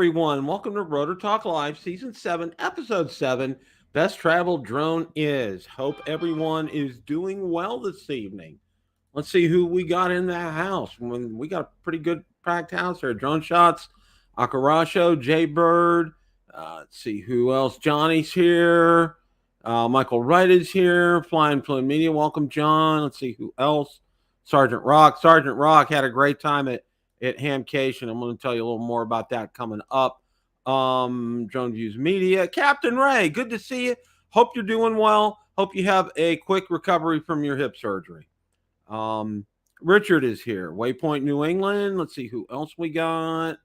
everyone. Welcome to Rotor Talk Live, Season 7, Episode 7. Best Travel Drone is. Hope everyone is doing well this evening. Let's see who we got in that house. We got a pretty good packed house here. Drone Shots, Akarasho, Jay Bird. Let's see who else. Johnny's here. Michael Wright is here. Flying Fluid Media. Welcome, John. Let's see who else. Sergeant Rock. Sergeant Rock had a great time at Hamcation. I'm going to tell you a little more about that coming up. Drone Views Media. Captain Ray, good to see you. Hope you're doing well. Hope you have a quick recovery from your hip surgery. Richard is here. Waypoint New England. Let's see who else we got.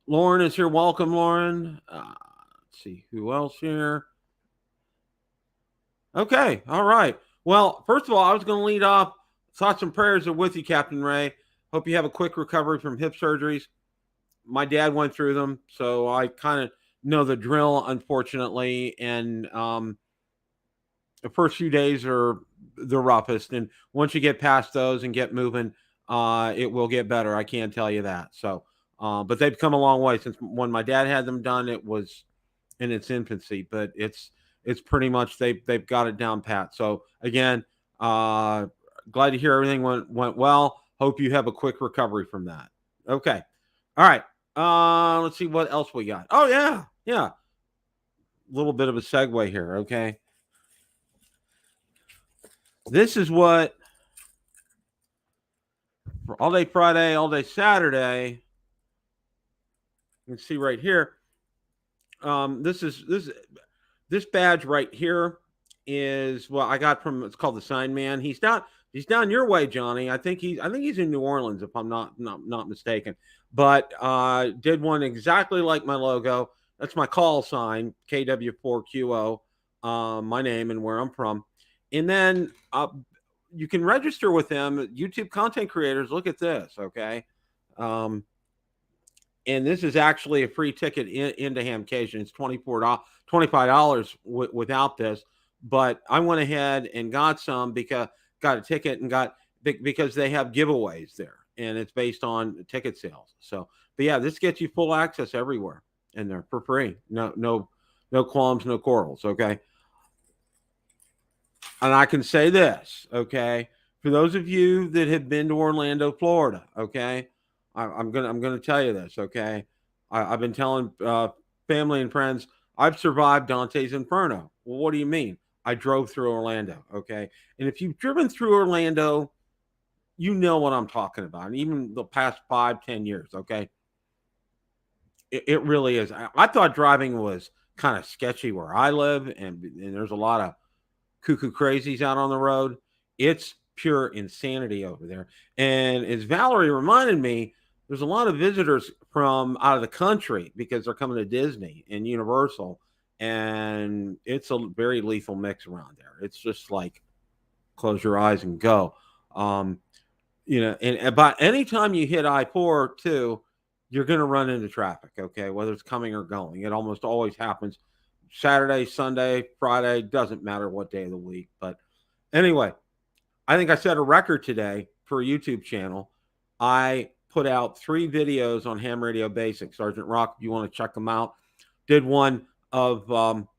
Lauren is here. Welcome, Lauren. Let's see who else here. Okay. All right. Well, first of all, I was going to lead off. Thoughts and prayers are with you, Captain Ray. Hope you have a quick recovery from hip surgeries. My dad went through them, so I kind of know the drill, unfortunately. And the first few days are the roughest. And once you get past those and get moving, it will get better. I can't tell you that. So, but they've come a long way since when my dad had them done. It was in its infancy, but it's pretty much they've got it down pat. So again, glad to hear everything went well. Hope you have a quick recovery from that. Okay. All right. Let's see what else we got. Oh, yeah. A little bit of a segue here, okay? This is what for all day Friday, all day Saturday. You can see right here. This badge right here is what I got from, it's called the Sign Man. He's down your way, Johnny. I think he's in New Orleans, if I'm not mistaken. But did one exactly like my logo. That's my call sign, KW4QO, my name and where I'm from. And then you can register with them. YouTube content creators, look at this, okay? And this is actually a free ticket into Hamcation. It's $25 without this. But I went ahead and got a ticket and because they have giveaways there, and it's based on ticket sales. So, but yeah, this gets you full access everywhere in there for free. No qualms, no quarrels. Okay. And I can say this, okay, for those of you that have been to Orlando, Florida, okay, I'm gonna tell you this, okay. I've been telling family and friends I've survived Dante's Inferno. Well, what do you mean? I drove through Orlando, okay? And if you've driven through Orlando, you know what I'm talking about. And even the past 5-10 years, okay? It really is. I thought driving was kind of sketchy where I live, and there's a lot of cuckoo crazies out on the road. It's pure insanity over there. And as Valerie reminded me, there's a lot of visitors from out of the country because they're coming to Disney and Universal. And it's a very lethal mix around there. It's just like close your eyes and go. And about any time you hit I-4 too, you're going to run into traffic, okay, whether it's coming or going. It almost always happens. Saturday, Sunday, Friday, doesn't matter what day of the week. But anyway, I think I set a record today for a YouTube channel. I put out 3 videos on Ham Radio Basics. Sergeant Rock, if you want to check them out. Did one of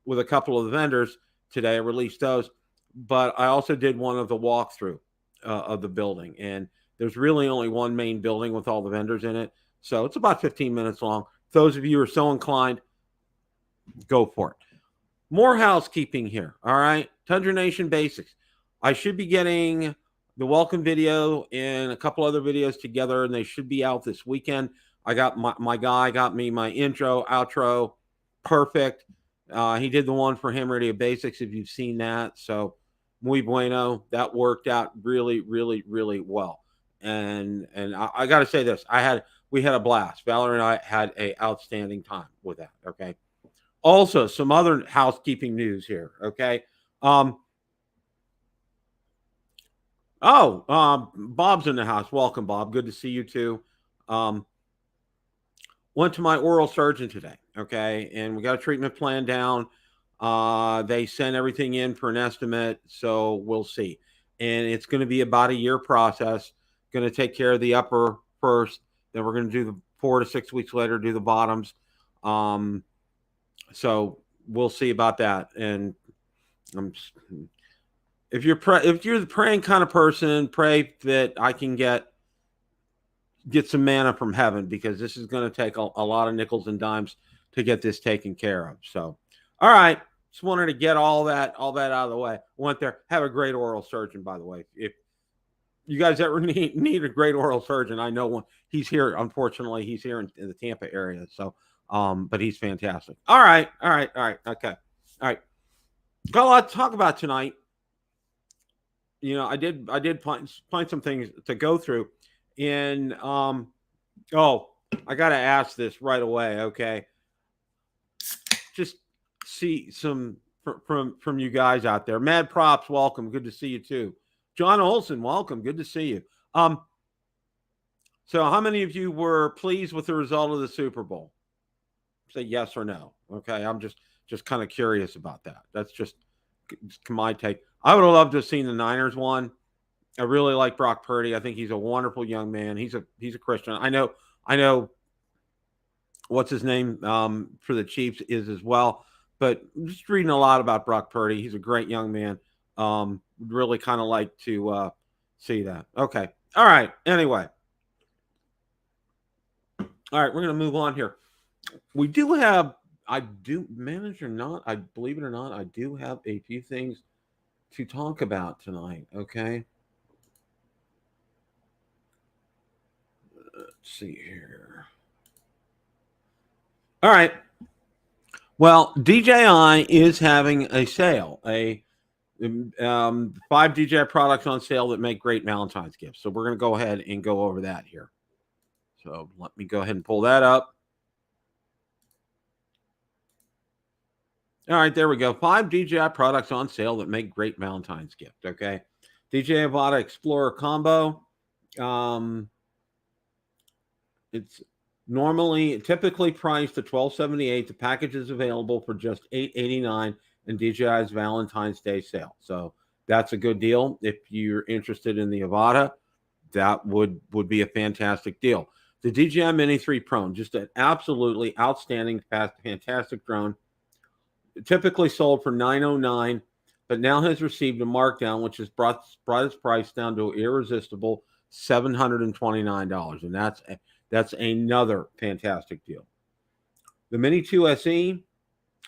with a couple of the vendors today. I released those, but I also did one of the walkthrough of the building, and there's really only one main building with all the vendors in it, so it's about 15 minutes long. If those of you who are so inclined, go for it. More housekeeping here. All right, Tundra Nation Basics. I should be getting the welcome video and a couple other videos together, and they should be out this weekend. I got my guy got me my intro, outro. Perfect. He did the one for Ham Radio Basics, if you've seen that. So muy bueno. That worked out really, really, really well. And I got to say this. We had a blast. Valerie and I had an outstanding time with that. Okay. Also, some other housekeeping news here. Okay. Bob's in the house. Welcome, Bob. Good to see you too. Went to my oral surgeon today, okay, and we got a treatment plan down. They sent everything in for an estimate, so we'll see. And it's going to be about a year process. Going to take care of the upper first. Then we're going to do the 4 to 6 weeks later, do the bottoms. So we'll see about that. And if you're the praying kind of person, pray that I can get some manna from heaven, because this is going to take a lot of nickels and dimes to get this taken care of. So, all right. Just wanted to get all that out of the way. Went there. Have a great oral surgeon, by the way. If you guys ever need a great oral surgeon, I know one. He's here. Unfortunately, he's here in the Tampa area. So, but he's fantastic. All right. Okay. All right. Got a lot to talk about tonight. You know, I did find some things to go through. And I got to ask this right away. Okay. Just see some from you guys out there. Mad Props, welcome. Good to see you too. John Olson, welcome. Good to see you. So how many of you were pleased with the result of the Super Bowl? Say yes or no. Okay, I'm just kind of curious about that. That's just my take. I would have loved to have seen the Niners won. I really like Brock Purdy. I think he's a wonderful young man. He's a Christian. I know what's his name for the Chiefs is as well. But just reading a lot about Brock Purdy. He's a great young man. Really kind of like to see that. Okay. All right. Anyway. All right. We're going to move on here. We do have, I believe it or not, I do have a few things to talk about tonight. Okay. Let's see here. All right. Well, DJI is having a sale, 5 DJI products on sale that make great Valentine's gifts. So we're going to go ahead and go over that here. So let me go ahead and pull that up. All right, there we go. 5 DJI products on sale that make great Valentine's gift. Okay. DJI Avata Explorer Combo. It's typically priced at $12.78. The package is available for just $8.89 in DJI's Valentine's Day sale. So that's a good deal. If you're interested in the Avata, that would be a fantastic deal. The DJI Mini 3 Pro, just an absolutely outstanding, fantastic drone. Typically sold for $909, but now has received a markdown, which has brought its price down to an irresistible $729, and that's another fantastic deal. The Mini 2 SE,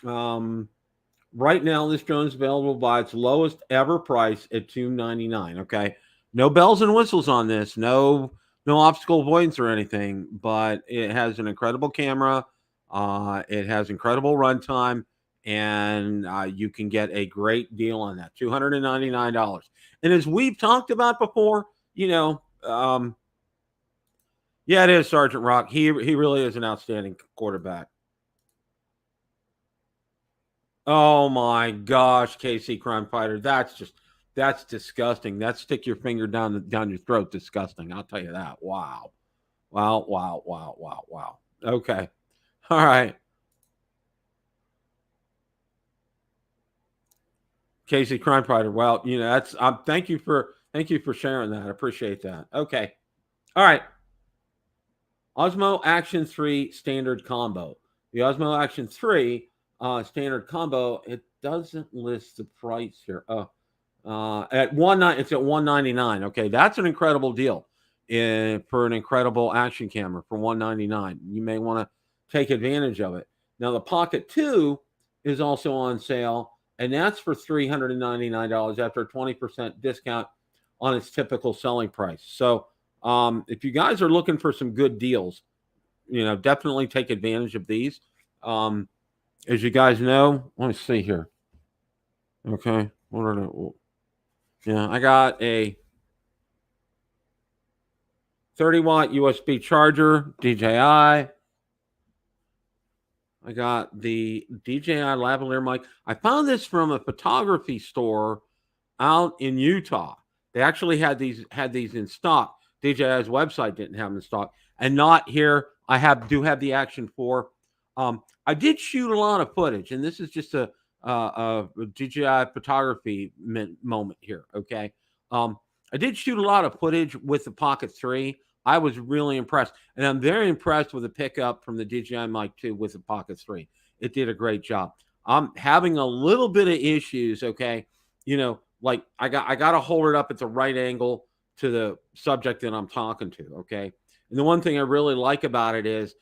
right now this drone is available by its lowest ever price at $299. Okay, no bells and whistles on this, no obstacle avoidance or anything, but it has an incredible camera. It has incredible runtime, and you can get a great deal on that, $299. And as we've talked about before, yeah, it is Sergeant Rock. He really is an outstanding quarterback. Oh my gosh, KC Crime Fighter, that's disgusting. That's stick your finger down your throat. Disgusting. I'll tell you that. Wow. Okay. All right. Casey Crime Fighter. Well, that's thank you for sharing that. I appreciate that. Okay. All right. Osmo Action 3 standard combo. The Osmo Action 3 standard combo, it doesn't list the price here. It's at $199. Okay, that's an incredible deal for an incredible action camera for $199. You may want to take advantage of it. Now the Pocket 2 is also on sale, and that's for $399 after a 20% discount on its typical selling price. So if you guys are looking for some good deals, definitely take advantage of these. As you guys know, let me see here. Okay. I got a 30-watt USB charger, DJI. I got the DJI lavalier mic. I found this from a photography store out in Utah. They actually had these in stock. DJI's website didn't have them in stock, and not here. I do have the Action 4. I did shoot a lot of footage, and this is just a DJI photography moment here. Okay, I did shoot a lot of footage with the Pocket 3 I was really impressed. And I'm very impressed with the pickup from the DJI Mic 2 with the Pocket 3. It did a great job. I'm having a little bit of issues, okay? Like I got to hold it up at the right angle to the subject that I'm talking to, okay? And the one thing I really like about it is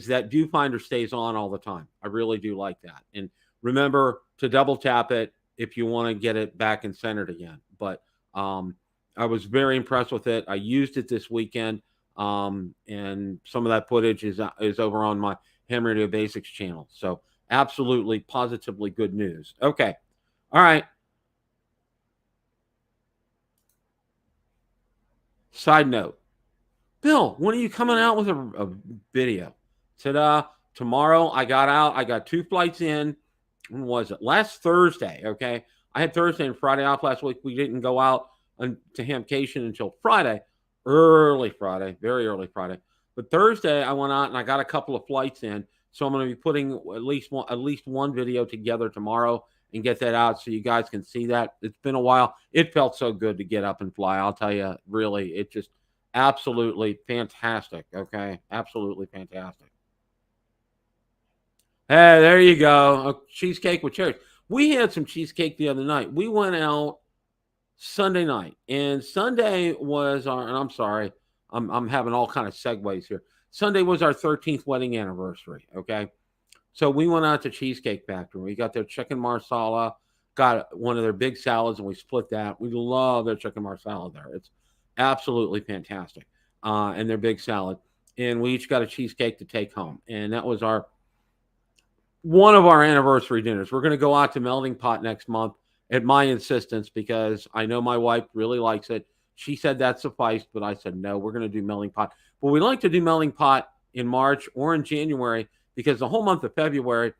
that viewfinder stays on all the time. I really do like that. And remember to double tap it if you want to get it back and centered again. But I was very impressed with it. I used it this weekend, and some of that footage is over on my Ham Radio Basics channel. So absolutely, positively good news. Okay. All right. Side note, Bill, when are you coming out with a video? Ta-da. Tomorrow I got out. I got 2 flights in. When was it? Last Thursday, okay? I had Thursday and Friday off last week. We didn't go out to Hamcation until Friday. Early Friday. Very early Friday. But Thursday I went out and I got a couple of flights in. So I'm going to be putting at least one video together tomorrow and get that out so you guys can see that. It's been a while. It felt so good to get up and fly. I'll tell you, really, it just absolutely fantastic. Okay. Absolutely fantastic. Hey, there you go. A cheesecake with cherries. We had some cheesecake the other night. We went out Sunday night, and Sunday was our, and I'm sorry, I'm having all kind of segues here. Sunday was our 13th wedding anniversary. Okay. So we went out to Cheesecake Factory. We got their chicken marsala, got one of their big salads, and we split that. We love their chicken marsala there. It's absolutely fantastic. And their big salad. And we each got a cheesecake to take home. And that was one of our anniversary dinners. We're going to go out to Melting Pot next month at my insistence because I know my wife really likes it. She said that sufficed, but I said, no, we're going to do Melting Pot. But we like to do Melting Pot in March or in January because the whole month of February,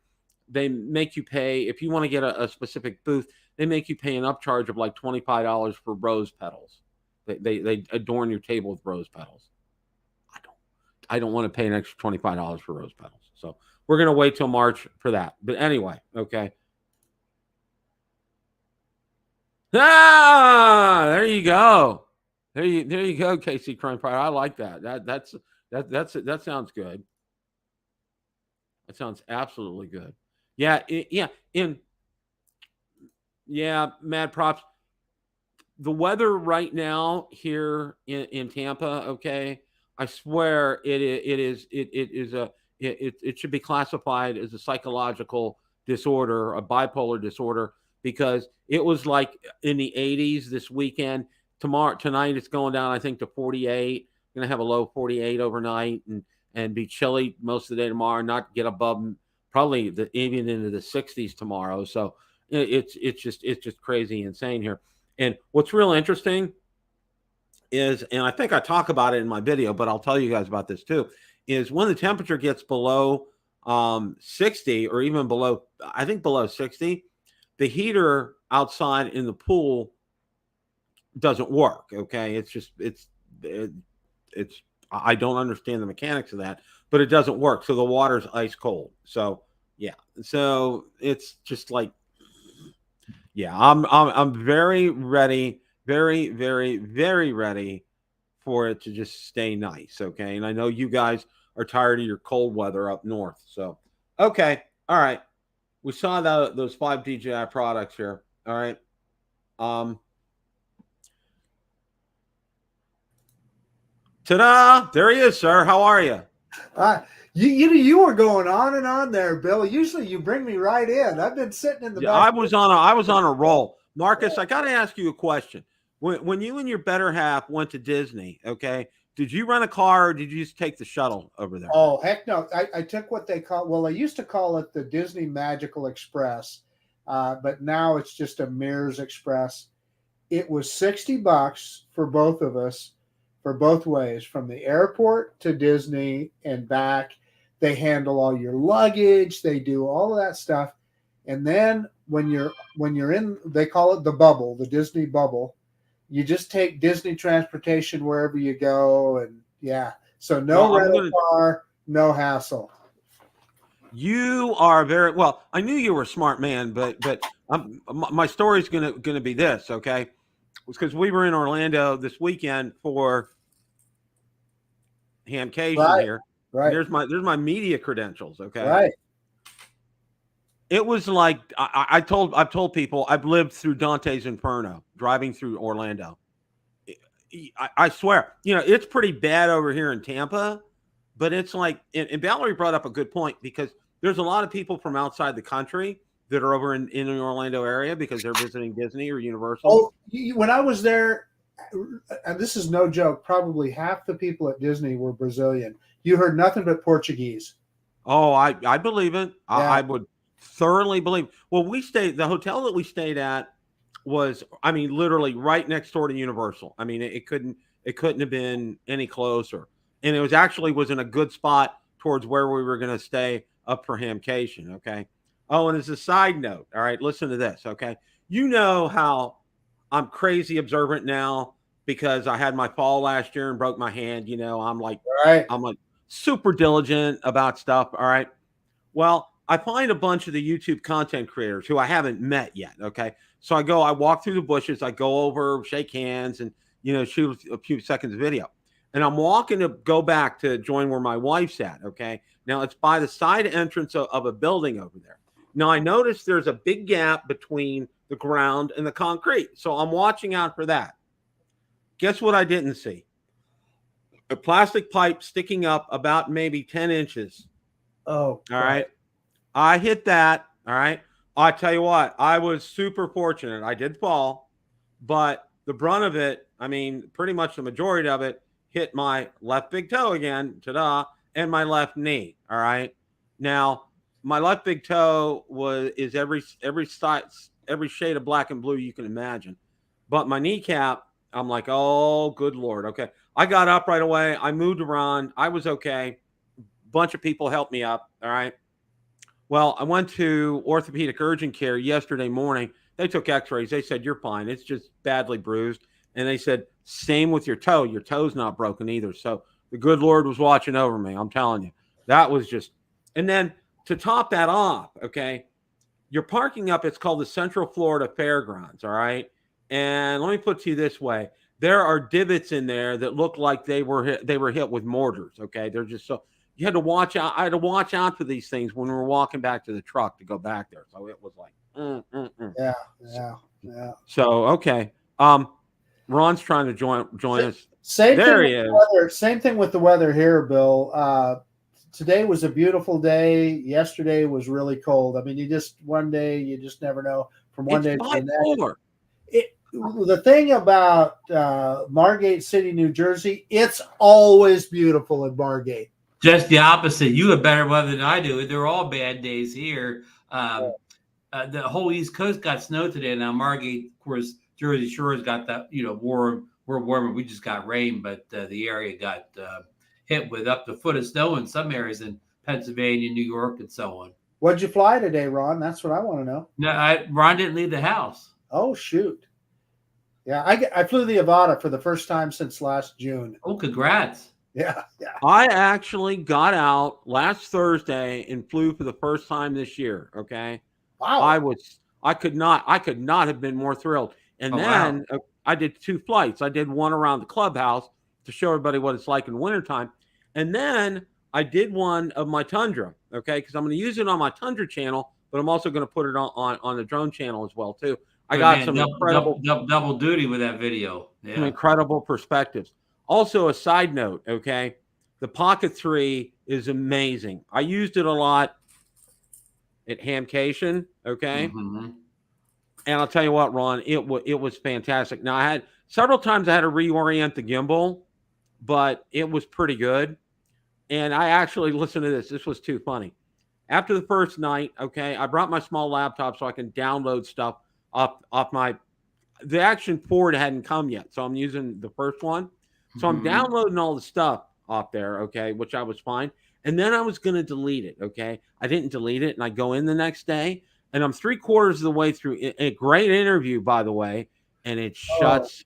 they make you pay, if you want to get a specific booth, they make you pay an upcharge of like $25 for rose petals. They adorn your table with rose petals. I don't want to pay an extra $25 for rose petals. So we're going to wait till March for that. But anyway, okay. There you go. There you go, Casey Crime Fire. I like that. That sounds good. That sounds absolutely good. Yeah, mad props. The weather right now here in Tampa, okay, I swear it should be classified as a psychological disorder, a bipolar disorder, because it was like in the 80s this weekend. Tonight it's going down, I think, to 48. Going to have a low 48 overnight and be chilly most of the day tomorrow. Not get above probably even into the 60s tomorrow. So it's just crazy insane here. And what's real interesting is, and I think I talk about it in my video, but I'll tell you guys about this too, is when the temperature gets below 60 or even below, I think below 60, the heater outside in the pool doesn't work. Okay. It's I don't understand the mechanics of that, but it doesn't work. So the water's ice cold. So yeah. So it's just like, yeah, I'm very ready, very, very, very ready for it to just stay nice. Okay. And I know you guys are tired of your cold weather up north. So, okay. All right. We saw those 5 DJI products here. All right. Ta-da! There he is, sir. How are you? You were going on and on there, Bill. Usually you bring me right in. I've been sitting in the back. I was on a roll. Marcus, I got to ask you a question. When you and your better half went to Disney, okay, did you rent a car or did you just take the shuttle over there? Oh, heck no. I took what they call, well, they used to call it the Disney Magical Express, but now it's just a Mears Express. It was $60 for both of us, for both ways, from the airport to Disney and back. They handle all your luggage. They do all of that stuff. And then when you're in, they call it the bubble, the Disney bubble. You just take Disney transportation wherever you go. And yeah, so no rental car, no hassle. You are very well. I knew you were a smart man, but my story's gonna be this, okay? It's because we were in Orlando this weekend for Hamcation here. Right. There's my media credentials. Okay. Right. It was like I've told people I've lived through Dante's Inferno driving through Orlando. I swear, it's pretty bad over here in Tampa, but it's like, and Valerie brought up a good point because there's a lot of people from outside the country that are over in the Orlando area because they're visiting Disney or Universal. Oh, when I was there, and this is no joke, probably half the people at Disney were Brazilian. You heard nothing but Portuguese. Oh, I believe it. Yeah. I would thoroughly believe. Well, the hotel that we stayed at was, literally right next door to Universal. It couldn't have been any closer. And it was in a good spot towards where we were going to stay up for Hamcation. Okay. Oh, and as a side note, all right, listen to this. Okay. You know how I'm crazy observant now because I had my fall last year and broke my hand. I'm like super diligent about stuff. All right. Well, I find a bunch of the YouTube content creators who I haven't met yet. Okay. So I walk through the bushes, I go over, shake hands, and, shoot a few seconds of video. And I'm walking to go back to join where my wife's at. Okay. Now it's by the side entrance of a building over there. Now I noticed there's a big gap between the ground and the concrete. So I'm watching out for that. Guess what I didn't see? A plastic pipe sticking up about maybe 10 inches. Oh, all right. I hit that. All right. I tell you what, I was super fortunate. I did fall, but the brunt of it, pretty much the majority of it hit my left big toe again, ta-da, and my left knee. All right. Now, my left big toe is every shade of black and blue you can imagine. But my kneecap, I'm like, oh, good Lord. Okay. I got up right away. I moved around. I was okay. Bunch of people helped me up. All right. Well, I went to orthopedic urgent care yesterday morning. They took x-rays. They said, you're fine. It's just badly bruised. And they said, same with your toe. Your toe's not broken either. So the good Lord was watching over me. I'm telling you. That was just, and then to top that off, okay, you're parking up, it's called the Central Florida Fairgrounds, all right? And let me put it to you this way. There are divots in there that look like they were hit with mortars, okay? They're just so, you had to watch out. I had to watch out for these things when we were walking back to the truck to go back there. So it was like, Yeah. So, okay. Ron's trying to join us. Same thing with the weather here, Bill. Today was a beautiful day. Yesterday was really cold. One day you just never know from one day to the next. The thing about Margate City, New Jersey, it's always beautiful in Margate. Just the opposite. You have better weather than I do. They're all bad days here. The whole East Coast got snow today. Now Margate, of course, Jersey Shore's got that, warm. We're warmer. We just got rain, but the area got hit with up to a foot of snow in some areas in Pennsylvania, New York, and so on. What'd you fly today, Ron? That's what I want to know. No, Ron didn't leave the house. Oh, shoot. Yeah, I flew the Avata for the first time since last June. Oh, congrats. Yeah. I actually got out last Thursday and flew for the first time this year. Okay. Wow. I could not have been more thrilled. And then I did 2 flights. I did one around the clubhouse to show everybody what it's like in wintertime. And then I did one of my Tundra. Okay. Because I'm going to use it on my Tundra channel, but I'm also going to put it on the drone channel as well too. I got some incredible double duty with that video. Yeah. Some incredible perspectives. Also, a side note, okay, the Pocket 3 is amazing. I used it a lot at Hamcation, okay? Mm-hmm. And I'll tell you what, Ron, it was fantastic. Now, I had several times I had to reorient the gimbal, but it was pretty good. And I actually, listen to this. This was too funny. After the first night, okay, I brought my small laptop so I can download stuff off the Action 4 hadn't come yet, so I'm using the first one. So I'm downloading all the stuff off there, okay, which I was fine. And then I was going to delete it, okay? I didn't delete it, and I go in the next day, and I'm 3/4 of the way through. A great interview, by the way, and it shuts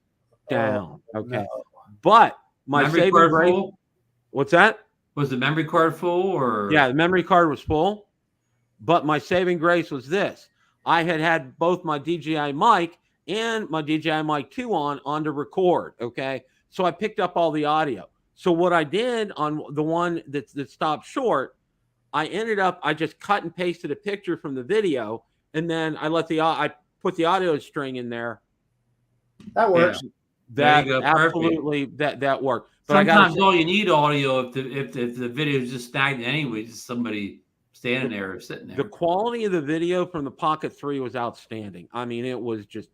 down, okay? No. But my saving grace. What's that? Was the memory card full? Or yeah, the memory card was full. But my saving grace was this. I had both my DJI mic and my DJI Mic 2 on to record, okay? So I picked up all the audio. So what I did on the one that stopped short, I just cut and pasted a picture from the video, and then I put the audio string in there. That works. That There you go. absolutely that worked. But sometimes all you need audio if the video is just stagnant anyway, just somebody standing there or sitting there. The quality of the video from the Pocket 3 was outstanding. I mean, it was just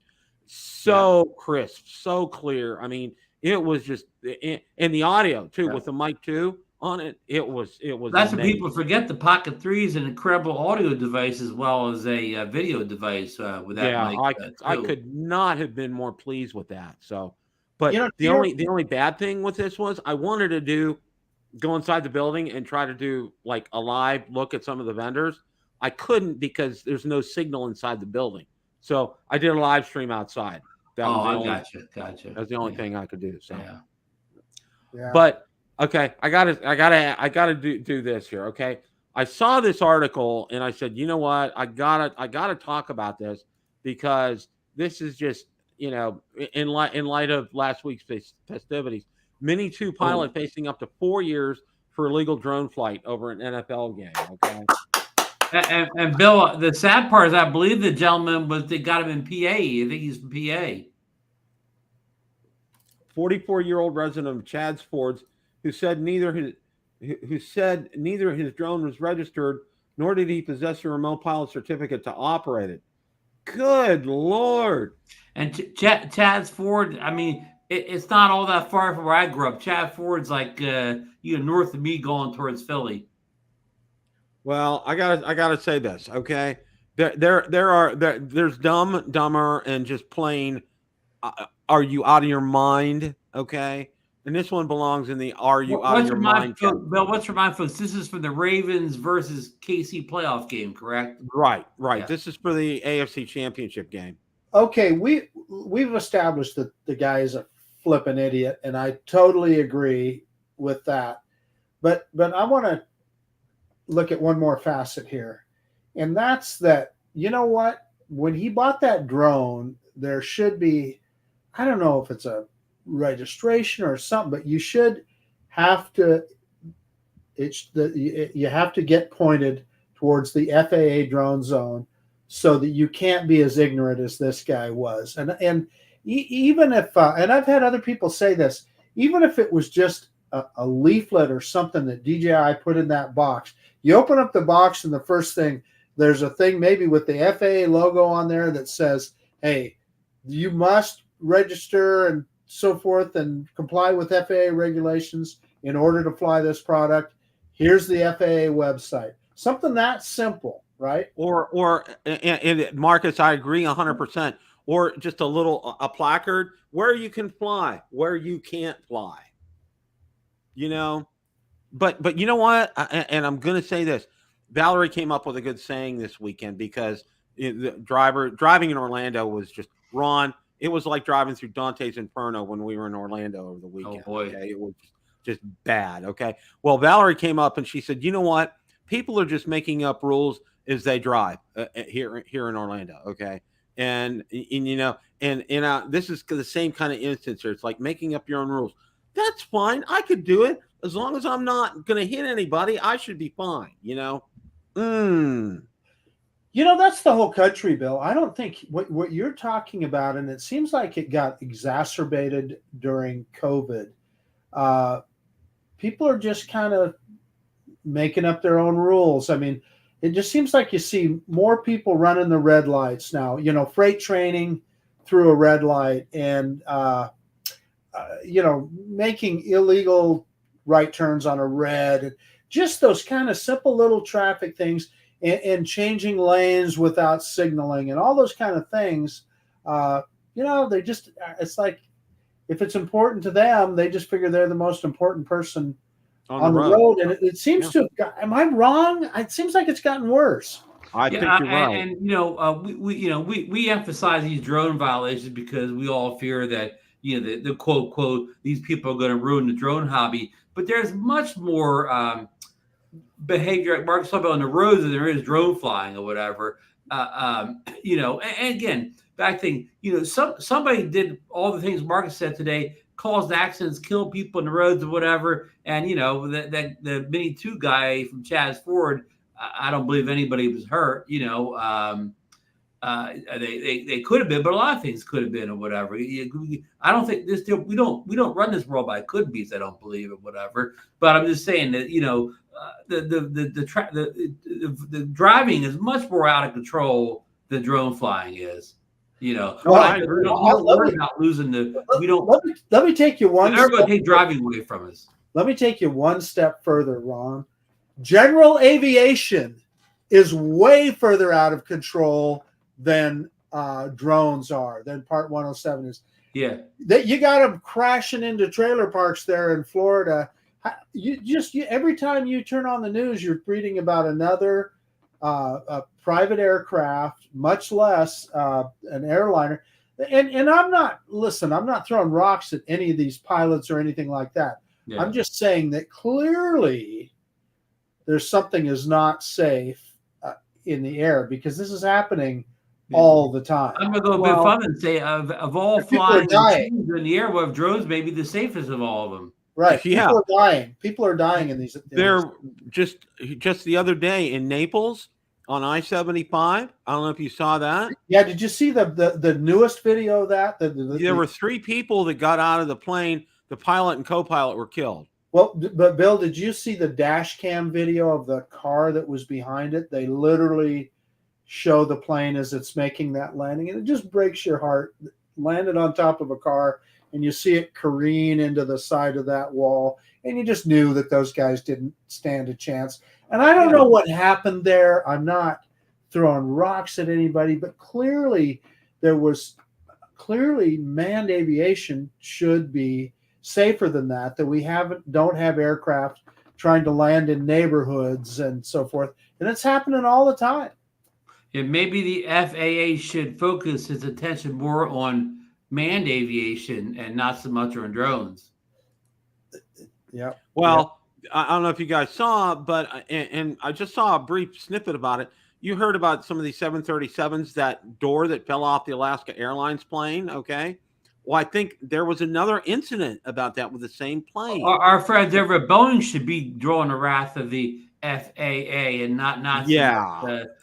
so crisp, so clear. I mean, it was just, and the audio too, with the mic 2 on it. It was. That's amazing. what people forget. The Pocket 3 is an incredible audio device as well as a video device with that mic. I could not have been more pleased with that. So, but the only bad thing with this was I wanted to go inside the building and try to do like a live look at some of the vendors. I couldn't because there's no signal inside the building. So I did a live stream outside. Gotcha. That's the only thing I could do. So, yeah. But okay, I gotta do this here. Okay, I saw this article and I said, you know what, I gotta talk about this because this is just, you know, in light of last week's festivities. Mini 2 pilot facing up to 4 years for illegal drone flight over an NFL game. Okay. And Bill, the sad part is I believe the gentleman they got him in PA. I think he's from PA. 44-year-old resident of Chadds Ford, who said neither his drone was registered nor did he possess a remote pilot certificate to operate it. Good Lord! And Chadds Ford, I mean, it's not all that far from where I grew up. Chadds Ford's like north of me going towards Philly. Well, I gotta say this, okay? There's dumber, and just plain. Are you out of your mind? Okay, and this one belongs in the "Are you out of your mind?" Bill, what's remind folks? This is for the Ravens versus KC playoff game, correct? Right. Yeah. This is for the AFC Championship game. Okay, we've established that the guy is a flippin' idiot, and I totally agree with that. But I want to look at one more facet here, and that's that, you know what, when he bought that drone, there should be, I don't know if it's a registration or something, but you should have to, you have to get pointed towards the FAA drone zone so that you can't be as ignorant as this guy was. And even if, and I've had other people say this, even if it was just a leaflet or something that DJI put in that box, you open up the box and the first thing, there's a thing maybe with the FAA logo on there that says, hey, you must register and so forth and comply with FAA regulations in order to fly this product. Here's the FAA website. Something that simple, right? Or and Marcus, I agree 100%. Or just a placard where you can fly, where you can't fly. You know, but you know what? And I'm going to say this. Valerie came up with a good saying this weekend because the driving in Orlando was just, Ron, it was like driving through Dante's Inferno when we were in Orlando over the weekend. Oh boy. Okay? It was just bad. Okay. Well, Valerie came up and she said, you know what? People are just making up rules as they drive here in Orlando. Okay. And you know, and this is the same kind of instance here. It's like making up your own rules. That's fine. I could do it. As long as I'm not going to hit anybody, I should be fine. You know? You know, that's the whole country, Bill. I don't think what you're talking about, and it seems like it got exacerbated during COVID. People are just kind of making up their own rules. I mean, it just seems like you see more people running the red lights now, you know, freight training through a red light and, you know, making illegal right turns on a red, and just those kind of simple little traffic things, and changing lanes without signaling and all those kind of things. You know, they just, it's like, if it's important to them, they just figure they're the most important person on the road. And it seems to have got, am I wrong? It seems like it's gotten worse. I think you're right. And you know, we emphasize these drone violations because we all fear that, you know, the quote, these people are going to ruin the drone hobby. But there's much more behavior, like Mark's talking about, on the roads than there is drone flying or whatever. You know, and again, back thing, you know, somebody did all the things Marcus said today, caused accidents, killed people in the roads or whatever. And the Mini 2 guy from Chaz Ford, I don't believe anybody was hurt. They could have been, but a lot of things could have been or whatever. I don't think this deal. We don't run this world by could be's. I don't believe it, whatever. But I'm just saying that the driving is much more out of control than drone flying is. Well, we're not losing the. We don't. Let me take you one. They're going to take driving away from us. Let me take you one step further, Ron. General aviation is way further out of control than drones are, than Part 107 is. Yeah. That you got them crashing into trailer parks there in Florida. Every time you turn on the news, you're reading about another a private aircraft, much less an airliner. And I'm not throwing rocks at any of these pilots or anything like that. Yeah. I'm just saying that clearly there's something is not safe in the air, because this is happening all the time. I'm going to go a bit fun and say of all flying machines in the air, well, drones may be the safest of all of them. Right. People are dying. People are dying in these. They're just the other day in Naples on I-75. I don't know if you saw that. Yeah. Did you see the newest video of that? There were 3 people that got out of the plane. The pilot and co-pilot were killed. Well, but Bill, did you see the dash cam video of the car that was behind it? They literally show the plane as it's making that landing, and it just breaks your heart. Landed on top of a car, and you see it careen into the side of that wall, and you just knew that those guys didn't stand a chance. And I don't know what happened there. I'm not throwing rocks at anybody, but clearly manned aviation should be safer than that we don't have aircraft trying to land in neighborhoods and so forth. And it's happening all the time. And maybe the FAA should focus its attention more on manned aviation and not so much on drones. Yeah. Well, I don't know if you guys saw, but and I just saw a brief snippet about it. You heard about some of these 737s, that door that fell off the Alaska Airlines plane, okay? Well, I think there was another incident about that with the same plane. Our friends over at Boeing should be drawing the wrath of the FAA and not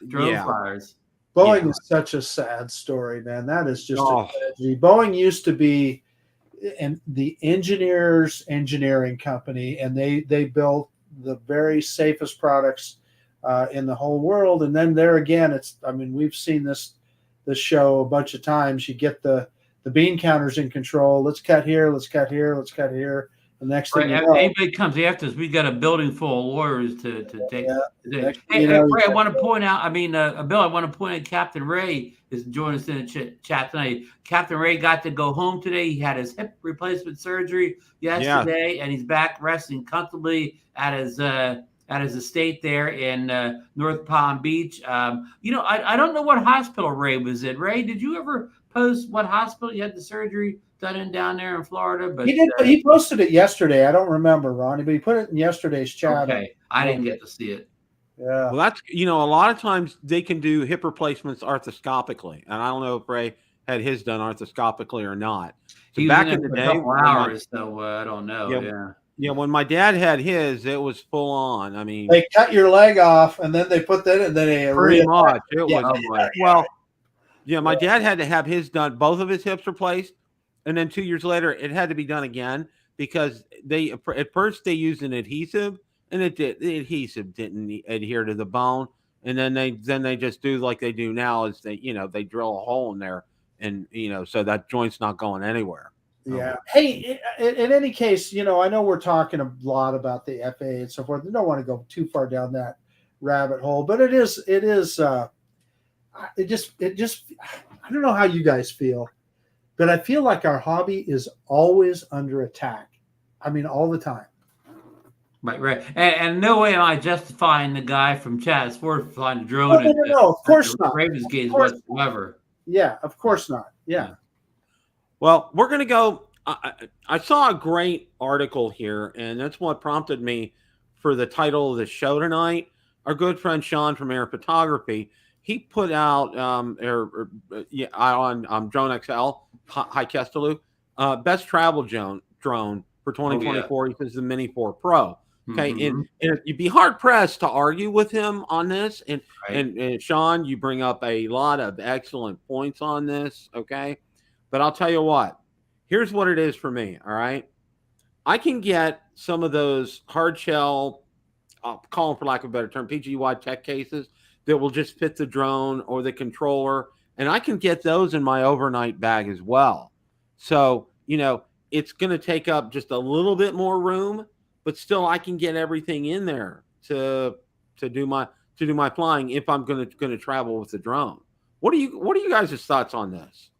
drone flyers. Boeing is such a sad story, man. That is just a tragedy. Boeing used to be the engineering company, and they built the very safest products in the whole world. And then there again, we've seen this show a bunch of times. You get the bean counters in control. Let's cut here. Let's cut here. Let's cut here. The next thing you know, anybody comes after us, we got a building full of lawyers to take. Hey, Ray, I want to point out. Bill, I want to point out Captain Ray is joining us in the chat tonight. Captain Ray got to go home today. He had his hip replacement surgery yesterday, and he's back resting comfortably at his estate there in North Palm Beach. I don't know what hospital Ray was in. Ray, did you ever post what hospital you had the surgery done in down there in Florida? But he posted it yesterday. I don't remember, Ronnie, but he put it in yesterday's chat. Okay, I didn't get to see it. Yeah. Well, that's a lot of times they can do hip replacements arthroscopically, and I don't know if Ray had his done arthroscopically or not. So he back was in the day, a couple hours, so I don't know. Yeah, when my dad had his, it was full on. They cut your leg off, and then they put that in. Then they pretty much. It was my dad had to have his done, both of his hips replaced, and then 2 years later, it had to be done again because at first they used an adhesive, and the adhesive didn't adhere to the bone, and then they just do like they do now is they drill a hole in there, and so that joint's not going anywhere. Yeah. Hey, in any case, I know we're talking a lot about the FAA and so forth. I don't want to go too far down that rabbit hole, but it just I don't know how you guys feel, but I feel like our hobby is always under attack. All the time. Right. And no way am I justifying the guy from Chaz Ford flying a drone. No, of course not. Ravens games whatsoever. Yeah, of course not. Yeah. Well, we're going to go. I saw a great article here, and that's what prompted me for the title of the show tonight. Our good friend Sean from Air Photography, he put out on Drone XL, High Kestaloo, best travel drone for 2024. He says the Mini 4 Pro. Okay, and you'd be hard pressed to argue with him on this. And Sean, you bring up a lot of excellent points on this. Okay, but I'll tell you what. Here's what it is for me. All right, I can get some of those hard shell, I'll call them for lack of a better term, PGY tech cases that will just fit the drone or the controller, and I can get those in my overnight bag as well. So it's going to take up just a little bit more room, but still I can get everything in there to do my flying if I'm going to travel with the drone. What are you guys' thoughts on this?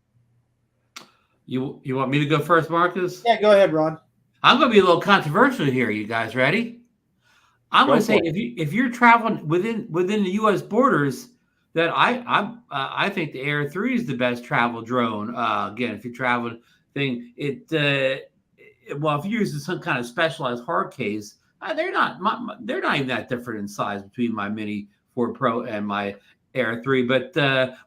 You want me to go first, Marcus? Yeah, go ahead, Ron. I'm going to be a little controversial here. You guys ready? I'm going to say if you're traveling within the U.S. borders, that I think the Air 3 is the best travel drone. Again, if you're traveling thing, if you're using some kind of specialized hard case, they're not even that different in size between my Mini 4 Pro and my Air 3. But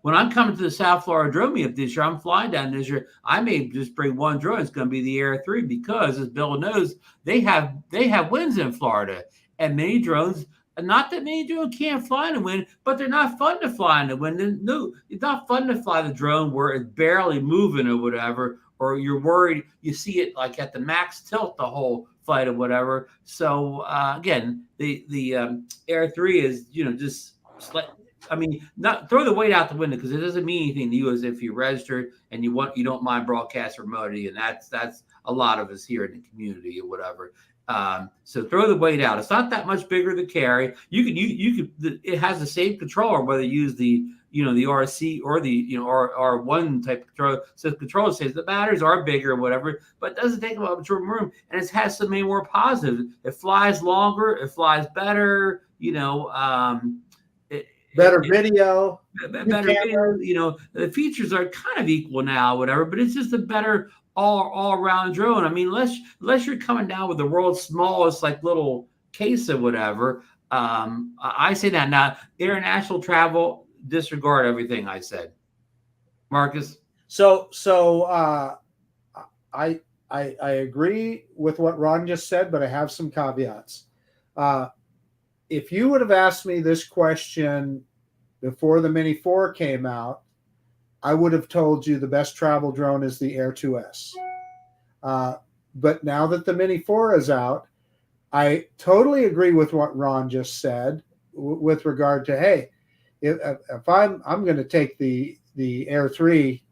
when I'm coming to the South Florida drone meetup this year, I'm flying down this year. I may just bring one drone. It's going to be the Air 3 because, as Bill knows, they have winds in Florida, and many drones. Not that many drones can't fly in the wind, but they're not fun to fly in the wind. No, it's not fun to fly the drone where it's barely moving or whatever, or you're worried you see it like at the max tilt the whole flight or whatever. So again, the Air 3 is not throw the weight out the window because it doesn't mean anything to you as if you registered and you don't mind broadcast remotely, and that's a lot of us here in the community or whatever. So throw the weight out. It's not that much bigger to carry. It has the same controller whether you use the RC or the R1 type of controller. So the controller says the batteries are bigger or whatever, but it doesn't take up much room. And it has so many more positives. It flies longer. It flies better. Better video. Better video. The features are kind of equal now, whatever. But it's just a better all around drone. I mean, unless you're coming down with the world's smallest little case or whatever. I say that now. International travel, disregard everything I said. Marcus. So I agree with what Ron just said, but I have some caveats. If you would have asked me this question before the Mini 4 came out, I would have told you the best travel drone is the Air 2S. But now that the Mini 4 is out, I totally agree with what Ron just said with regard to, hey, if I'm going to take the Air 3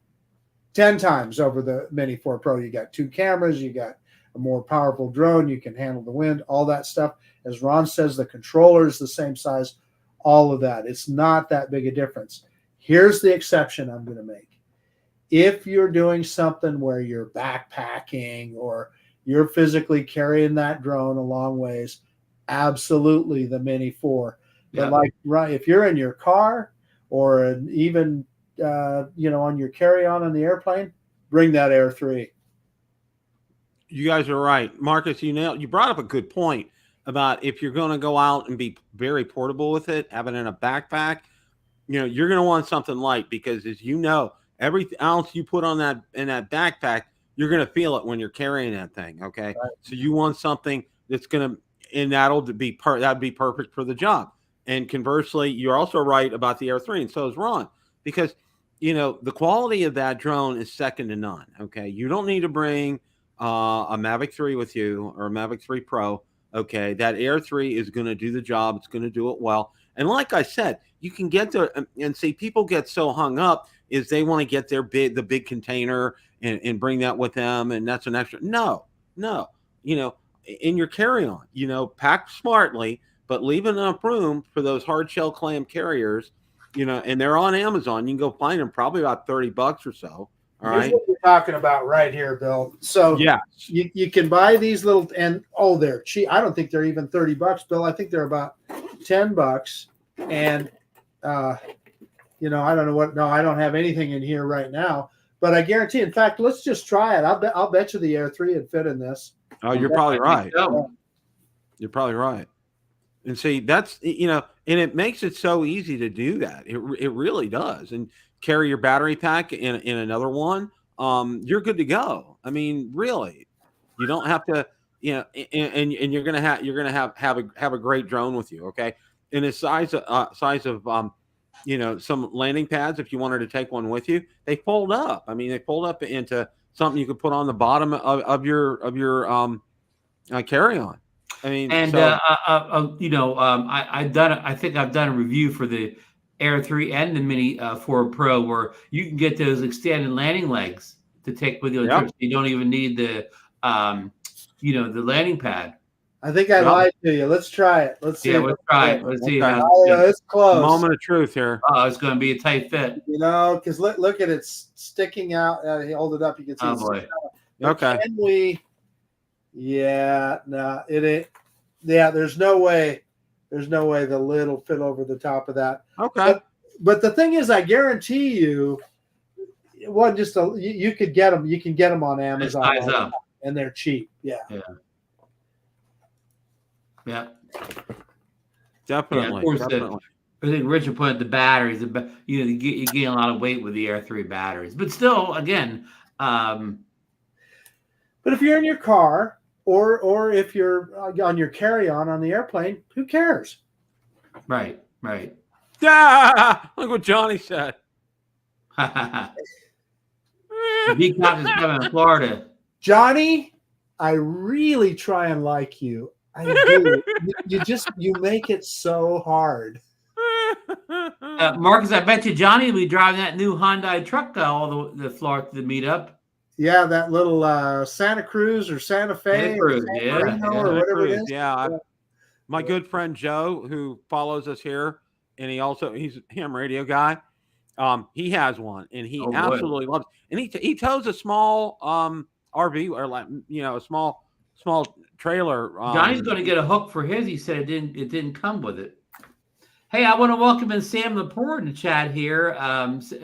10 times over the Mini 4 Pro. You got 2 cameras, you got a more powerful drone, you can handle the wind, all that stuff. As Ron says, the controller is the same size, all of that. It's not that big a difference. Here's the exception I'm going to make. If you're doing something where you're backpacking or you're physically carrying that drone a long ways, absolutely the Mini 4. Yeah. But if you're in your car or even on your carry-on on the airplane, bring that Air 3. You guys are right. Marcus, you brought up a good point about if you're going to go out and be very portable with it, have it in a backpack, you're going to want something light because, as you know, every ounce you put on in that backpack, you're going to feel it when you're carrying that thing. Okay. Right. So you want something that's going to, and that'd be perfect for the job. And conversely, you're also right about the Air 3, and so is Ron, because, the quality of that drone is second to none. Okay. You don't need to bring a Mavic 3 with you or a Mavic 3 Pro. Okay. That Air 3 is going to do the job. It's going to do it well. And like I said, you can get there and see people get so hung up is they want to get the big container and bring that with them. And that's an extra. No, in your carry-on, pack smartly, but leave enough room for those hard shell clam carriers, and they're on Amazon. You can go find them probably about $30 or so. All right. Here's what we're talking about right here, Bill. So yeah, you can buy these little, and they're cheap. I don't think they're even $30, Bill. I think they're about $10. And I don't know what. No, I don't have anything in here right now. But I guarantee. In fact, let's just try it. I'll bet you the Air 3 would fit in this. Oh, you're probably right. You're probably right. And see, that's and it makes it so easy to do that. It really does. And carry your battery pack in another one. you're good to go. I mean, really, you don't have to, and you're gonna have a great drone with you. Okay, and the size of some landing pads. If you wanted to take one with you, they fold up. I mean, they fold up into something you could put on the bottom of your carry on. I mean, And so I've done. I think I've done a review for the Air 3 and the Mini 4 Pro, where you can get those extended landing legs to take with you on trips. You don't even need the the landing pad. I think I lied to you. Let's try it. Let's see. Yeah, let's try it. Let's see how it's close. Moment of truth here. Oh, it's going to be a tight fit. Because look at it sticking out. Hold it up. You can see. Oh boy. Okay. Can we? Yeah. No, it ain't. Yeah. There's no way. There's no way the lid will fit over the top of that. Okay. But the thing is, I guarantee you, it wasn't just you could get them. You can get them on Amazon, and they're cheap. Yeah. Yeah. Yeah. Definitely. Yeah, of course, definitely. I think Richard pointed the batteries. You gain a lot of weight with the Air 3 batteries, but still, again. But if you're in your car or if you're on your carry-on on the airplane, who cares? Right. Right. Yeah. Look what Johnny said. The Decop is coming to Florida. Johnny, I really try and like you. I do. you make it so hard. Marcus, I bet you Johnny will be driving that new Hyundai truck all the Florida to the meetup. Yeah, that little Santa Cruz or Santa Fe or whatever it is. Yeah. My good friend Joe, who follows us here, and he's a ham radio guy. He has one, and he absolutely loves it. And he tows a small RV or a small trailer. Johnny's going to get a hook for his. He said it didn't come with it. Hey, I want to welcome in Sam Laporte in the chat here.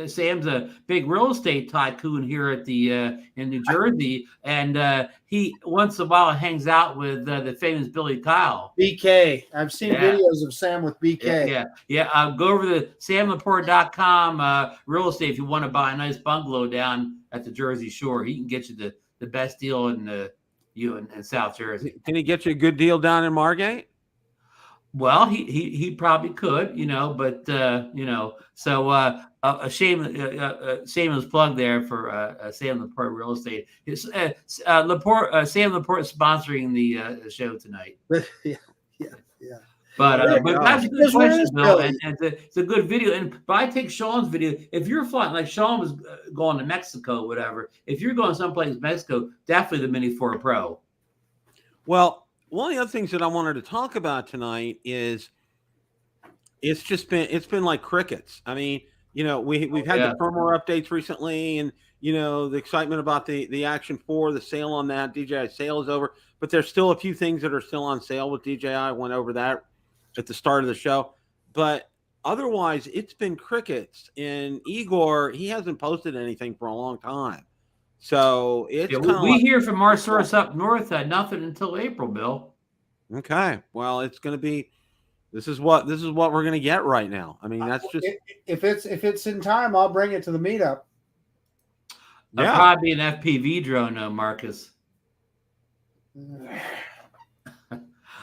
Sam's a big real estate tycoon here at in New Jersey, and he once in a while hangs out with the famous Billy Kyle. BK. I've seen videos of Sam with BK. Yeah. Go over to samlaporte.com real estate if you want to buy a nice bungalow down at the Jersey Shore. He can get you the best deal in South Jersey. Can he get you a good deal down in Margate? Well, he probably could, but so a shameless plug there for Sam Laporte Real Estate. Sam Laporte is sponsoring the show tonight. Yeah. But that's a good question, Bill, and it's a good video. But I take Sean's video. If you're flying, like Sean was going to Mexico, whatever. If you're going someplace in Mexico, definitely the Mini 4 Pro. Well, one of the other things that I wanted to talk about tonight is it's been like crickets. I mean, we've had the firmware updates recently, and the excitement about the Action 4, the sale on that DJI sale is over, but there's still a few things that are still on sale with DJI. I went over that at the start of the show, but otherwise it's been crickets. And Igor, he hasn't posted anything for a long time. So it's we hear from our source up north nothing until April, Bill. Okay, well, it's going to be. This is what we're going to get right now. I mean, that's just if it's in time, I'll bring it to the meetup. It'll probably be an FPV drone, though, Marcus.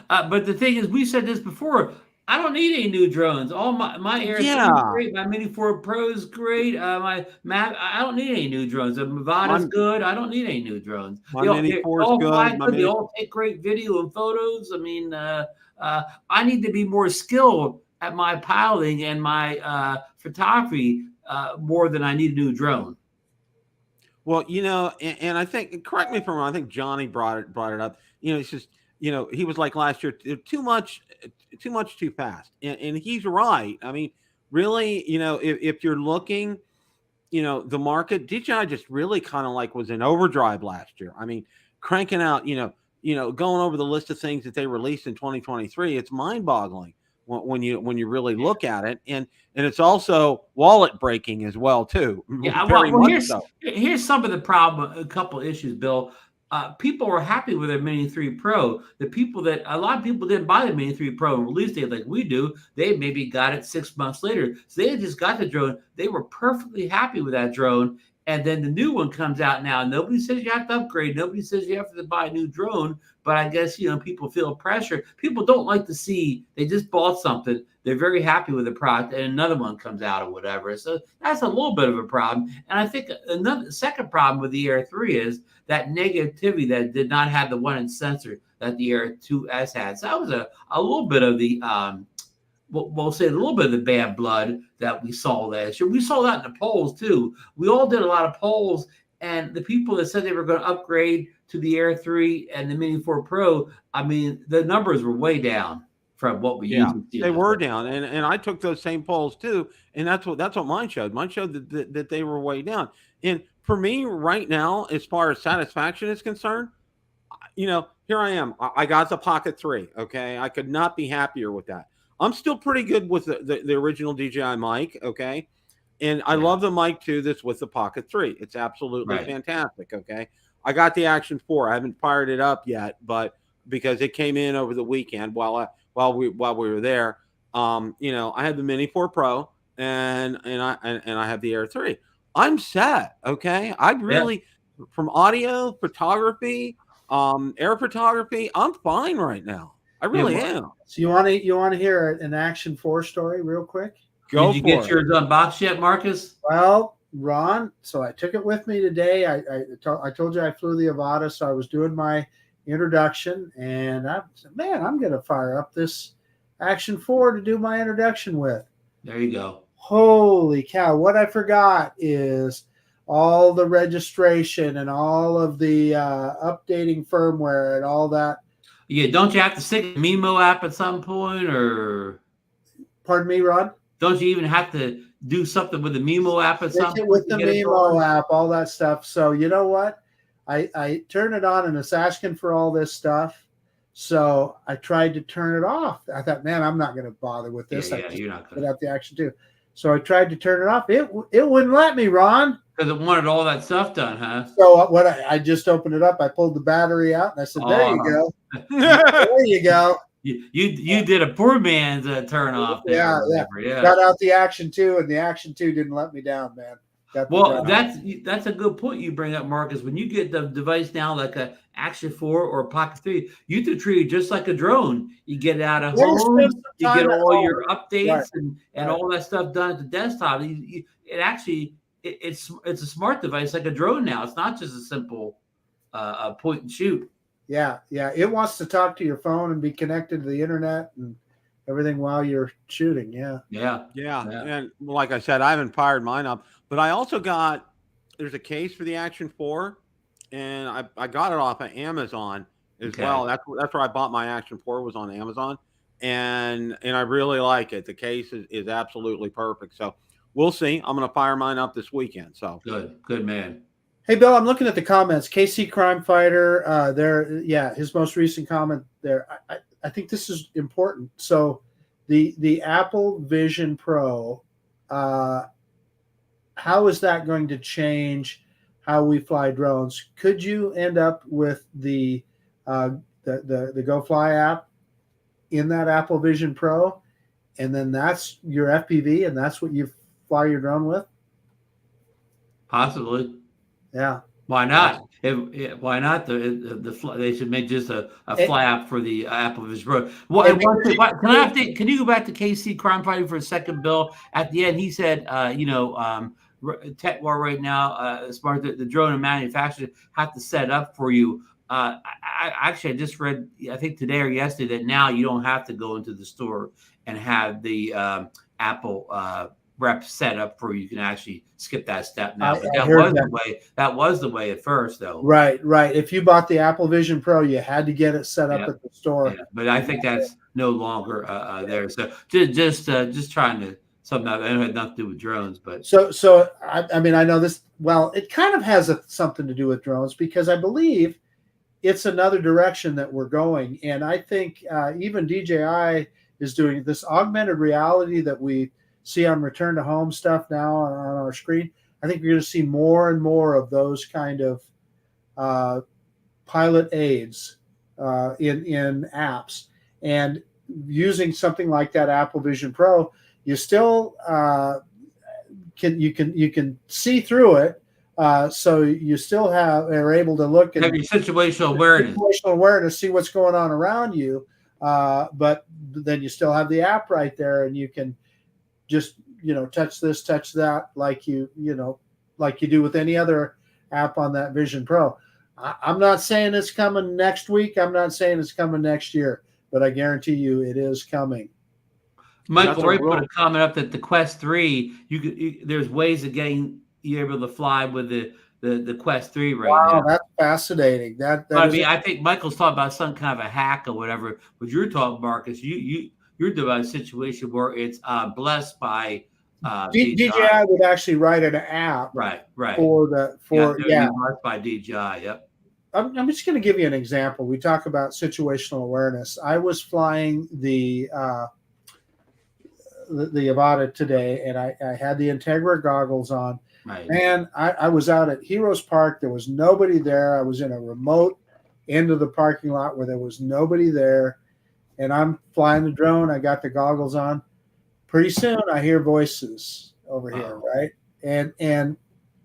But the thing is, we said this before. I don't need any new drones. All my Air is great. My Mini 4 Pro is great. My Mavic, I don't need any new drones. The Mavic is good. I don't need any new drones. My Mini 4 is good. They all take great video and photos. I mean, I need to be more skilled at my piloting and my photography more than I need a new drone. Well, and I think, correct me if I'm wrong, I think Johnny brought it up. It's just, he was like last year, too much, too fast. And he's right. I mean, really, if you're looking, the market, DJI just really kind of like was in overdrive last year. I mean, cranking out, going over the list of things that they released in 2023, it's mind boggling when you really look at it. And it's also wallet breaking as well, too. Yeah. Here's some of the problem, a couple of issues, Bill. People were happy with their Mini 3 Pro. A lot of people didn't buy the Mini 3 Pro in release date like we do. They maybe got it 6 months later. So they just got the drone. They were perfectly happy with that drone. And then the new one comes out now. Nobody says you have to upgrade. Nobody says you have to buy a new drone. But I guess, people feel pressure. People don't like to see they just bought something. They're very happy with the product and another one comes out or whatever. So that's a little bit of a problem. And I think another second problem with the Air 3 is that negativity that did not have the 1-inch sensor that the Air 2S had. So that was a little bit of the we'll say a little bit of the bad blood that we saw last year. We saw that in the polls too. We all did a lot of polls, and the people that said they were going to upgrade to the Air 3 and the Mini 4 Pro, I mean, the numbers were way down from what we usually see. They were down, and I took those same polls too, and that's what mine showed. Mine showed that they were way down. And for me right now, as far as satisfaction is concerned, here I am. I got the Pocket 3. Okay, I could not be happier with that. I'm still pretty good with the original DJI mic, okay? And I love the mic, too, that's with the Pocket 3. It's absolutely fantastic, okay? I got the Action 4. I haven't fired it up yet, but because it came in over the weekend while we were there. I had the Mini 4 Pro, and I have the Air 3. I'm set, okay? I really, from audio, photography, air photography, I'm fine right now. I really am. So you want to hear an Action 4 story real quick? Did you get yours unboxed yet, Marcus? Well, Ron, so I took it with me today. I told you I flew the Avata, so I was doing my introduction, and I said, man, I'm going to fire up this Action 4 to do my introduction with. There you go. Holy cow. What I forgot is all the registration and all of the updating firmware and all that. Yeah, don't you have to stick a Mimo app at some point, or? Pardon me, Rod? Don't you even have to do something with the Mimo app at some point? With the Mimo app, all that stuff. So you know what? I turned it on and it's asking for all this stuff. So I tried to turn it off. I thought, man, I'm not going to bother with this. You're not going to. Put out the Action 2. So I tried to turn it off. It wouldn't let me, Ron. Because it wanted all that stuff done, huh? So what I just opened it up. I pulled the battery out and I said, there you go. There you go. You did a poor man's turn off there. Yeah. Got out the Action 2, and the Action 2 didn't let me down, man. Well, that's a good point you bring up, Marcus. When you get the device now like a Action 4 or a Pocket 3, you can treat it just like a drone. You get it out of home, you get all your updates and all that stuff done at the desktop. It's a smart device like a drone now. It's not just a simple point and shoot. Yeah. It wants to talk to your phone and be connected to the internet and everything while you're shooting. Yeah. And like I said, I haven't fired mine up, but I also there's a case for the Action 4, and I got it off of Amazon as well. That's where I bought my Action 4, was on Amazon, and I really like it. The case is absolutely perfect. So we'll see. I'm going to fire mine up this weekend. So good man. Hey, Bill, I'm looking at the comments. KC Crime Fighter, his most recent comment there. I think this is important. So the Apple Vision Pro, how is that going to change how we fly drones? Could you end up with the Go Fly app in that Apple Vision Pro, and then that's your FPV, and that's what you fly your drone with? Possibly. Yeah. Why not? Why not? They should make just a flap for the Apple Vision Pro. Can you go back to KC Crime Fighting for a second, Bill? At the end, he said, Tech War right now, as far as the drone manufacturers have to set up for you. I just read, I think today or yesterday, that now you don't have to go into the store and have the Apple rep set up for you. You can actually skip that step now. But that was the way at first, though. Right. If you bought the Apple Vision Pro, you had to get it set up at the store. Yeah. But I think that's no longer there. So just trying to something that had nothing to do with drones. But so I mean, I know this. Well, it kind of has something to do with drones, because I believe it's another direction that we're going, and I think even DJI is doing this augmented reality that we see on Return to Home stuff now on our screen. I think you're going to see more and more of those kind of pilot aids in apps, and using something like that Apple Vision Pro, you still you can see through it, So you still are able to look and have your situational awareness, see what's going on around you. But then you still have the app right there, and you can just, touch this, touch that, like you do with any other app on that Vision Pro. I'm not saying it's coming next week. I'm not saying it's coming next year, but I guarantee you it is coming. Michael Ray put a comment up that the Quest 3, there's ways of getting you able to fly with the Quest 3 right now. Wow, that's fascinating. I think Michael's talking about some kind of a hack or whatever. But you're talking, Marcus, you're talking about a situation where it's blessed by DJI would actually write an app, right, blessed by DJI. Yep. I'm just going to give you an example. We talk about situational awareness. I was flying the Avata today, and I had the Integra goggles on. Right. And I was out at Heroes Park. There was nobody there. I was in a remote end of the parking lot where there was nobody there. And I'm flying the drone. I got the goggles on. Pretty soon I hear voices over here, right? And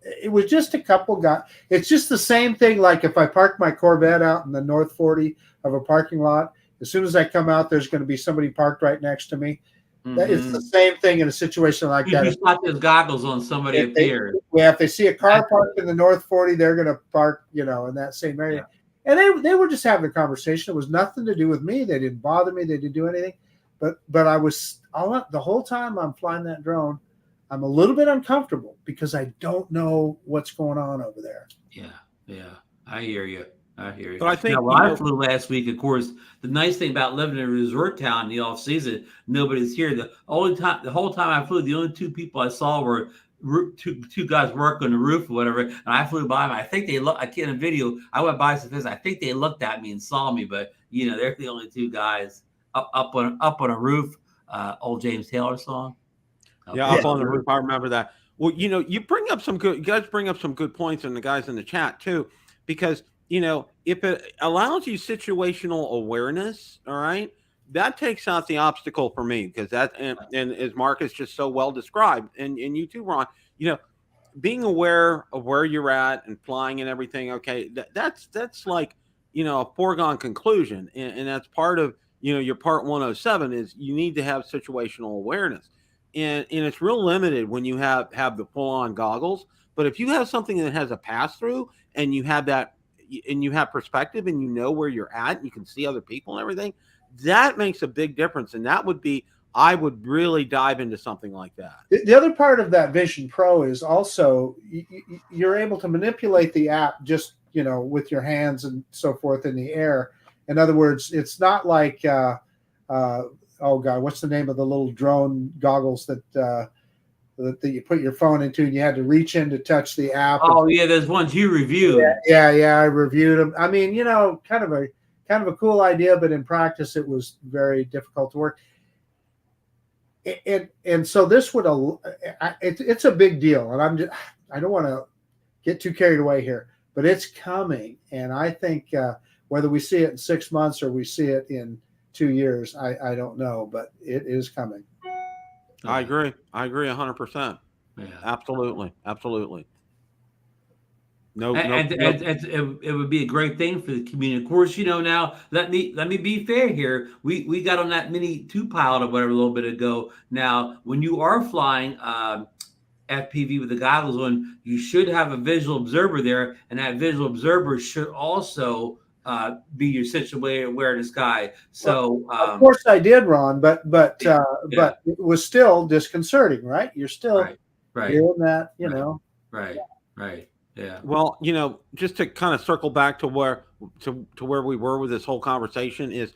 it was just a couple guys. It's just the same thing. Like if I park my Corvette out in the North 40 of a parking lot, as soon as I come out, there's going to be somebody parked right next to me. It's the same thing in a situation like that. You just got those goggles on, somebody appeared. If they see a car parked in the North 40, they're going to park, in that same area. Yeah. And they were just having a conversation. It was nothing to do with me. They didn't bother me. They didn't do anything. But I was the whole time I'm flying that drone, I'm a little bit uncomfortable because I don't know what's going on over there. Yeah, I hear you. But I think I flew last week. Of course, the nice thing about living in a resort town in the off season, nobody's here. The whole time I flew, the only two people I saw were two guys working on the roof or whatever. And I flew by them. I think they look. I can't in video. I went by some place. I think they looked at me and saw me, but they're the only two guys up on a roof. Old James Taylor song. Up on the roof. I remember that. Well, you guys bring up some good points, and the guys in the chat too, because if it allows you situational awareness, all right, that takes out the obstacle for me, because and as Marcus just so well described, and you too, Ron, being aware of where you're at and flying and everything. Okay, that's like a foregone conclusion, and that's part of your part 107 is you need to have situational awareness, and it's real limited when you have the full on goggles. But if you have something that has a pass through and you have that. And you have perspective and where you're at and you can see other people and everything, that makes a big difference. And that would be, I would really dive into something like that. The other part of that Vision Pro is also you're able to manipulate the app just, with your hands and so forth in the air. In other words, it's not like, oh God, what's the name of the little drone goggles that you put your phone into and you had to reach in to touch the app. Oh yeah, there's ones you reviewed. Yeah, I reviewed them. I mean, kind of a cool idea, but in practice it was very difficult to work. And so this would it's a big deal, and I don't want to get too carried away here, but it's coming, and I think whether we see it in 6 months or we see it in 2 years, I don't know, but it is coming. I agree 100%. Yeah. Absolutely. No, it would be a great thing for the community. Of course, now let me be fair here. We got on that Mini 2 pilot or whatever a little bit ago. Now, when you are flying FPV with the goggles on, you should have a visual observer there, and that visual observer should also be your situational awareness guy. So of course I did, Ron, but it was still disconcerting, right? You're still hearing that, Right. Yeah. Well, just to kind of circle back to where we were with this whole conversation is,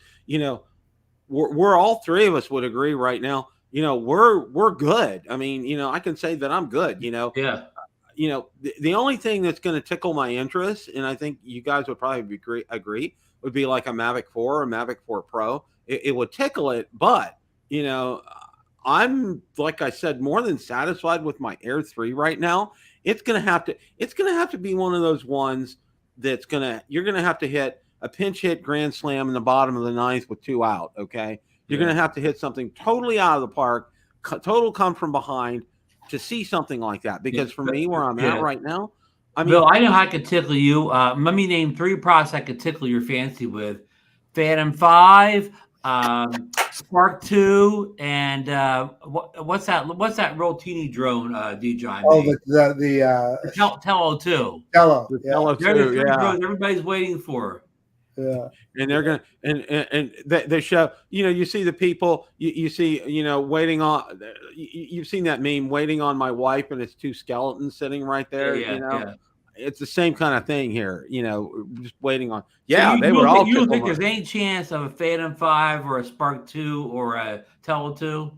we're all three of us would agree right now. We're good. I mean, I can say that I'm good. Yeah. The only thing that's going to tickle my interest, and I think you guys would probably agree, would be like a Mavic 4 or a Mavic 4 Pro. It would tickle it, but I'm, like I said, more than satisfied with my Air 3 right now. It's gonna have to be one of those ones that's you're gonna have to hit a pinch hit grand slam in the bottom of the ninth with 2 out. Okay, you're gonna have to hit something totally out of the park, total come from behind to see something like that. Because for me, where I'm at right now, I mean, Bill, I know how I could tickle you. Let me name 3 products I could tickle your fancy with: Phantom 5, Spark 2, and what's that real teeny drone DJI Oh, made? the Tello 2. Tello. the Yeah, fellow They're the too, 3 yeah. drones everybody's waiting for. yeah. And they're gonna and they show, you see the people, you see, waiting on, you've seen that meme, waiting on my wife, and it's 2 skeletons sitting right there. Yeah. It's the same kind of thing here, just waiting on. So Yeah, they would all you don't tickle think there's any chance of a Phantom 5 or a Spark 2 or a Tello 2?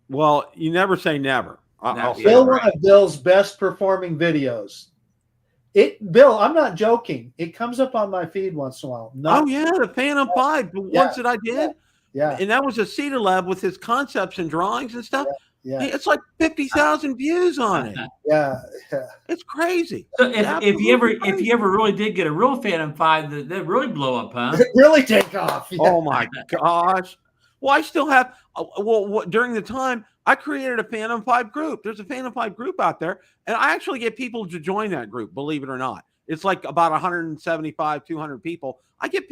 Well, you never say never. I'll say Bill, that. one of Bill's best performing videos. Bill, I'm not joking. It comes up on my feed once in a while. Oh yeah, the Phantom 5, the ones that I did. Yeah. And that was a Cedar Lab with his concepts and drawings and stuff. Yeah. It's like 50,000 views on it. Yeah. It's crazy. So if you ever really did get a real Phantom 5, that really blow up, huh? It really take off. Yeah. Oh my gosh. Well, I still have, during the time I created a Phantom 5 group. There's a Phantom 5 group out there, and I actually get people to join that group, believe it or not. It's like about 175, 200 people. I get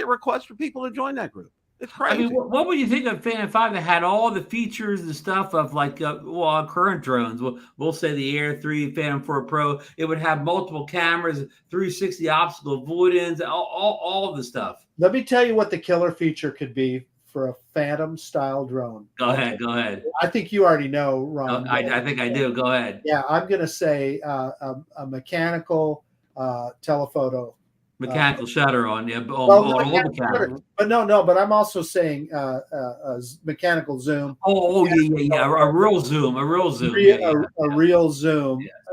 requests for people to join that group. It's crazy. I mean, what would you think of Phantom 5 that had all the features and stuff of like current drones? We'll say the Air 3, Phantom 4 Pro. It would have multiple cameras, 360 obstacle avoidance, all the stuff. Let me tell you what the killer feature could be for a Phantom style drone. Go ahead. I think you already know, Ron. I think I do. Go ahead. Yeah, I'm going to say a mechanical telephoto. Mechanical shutter on Well, all the cameras. But no, but I'm also saying mechanical zoom. Yeah. A real zoom. A real zoom. Yeah.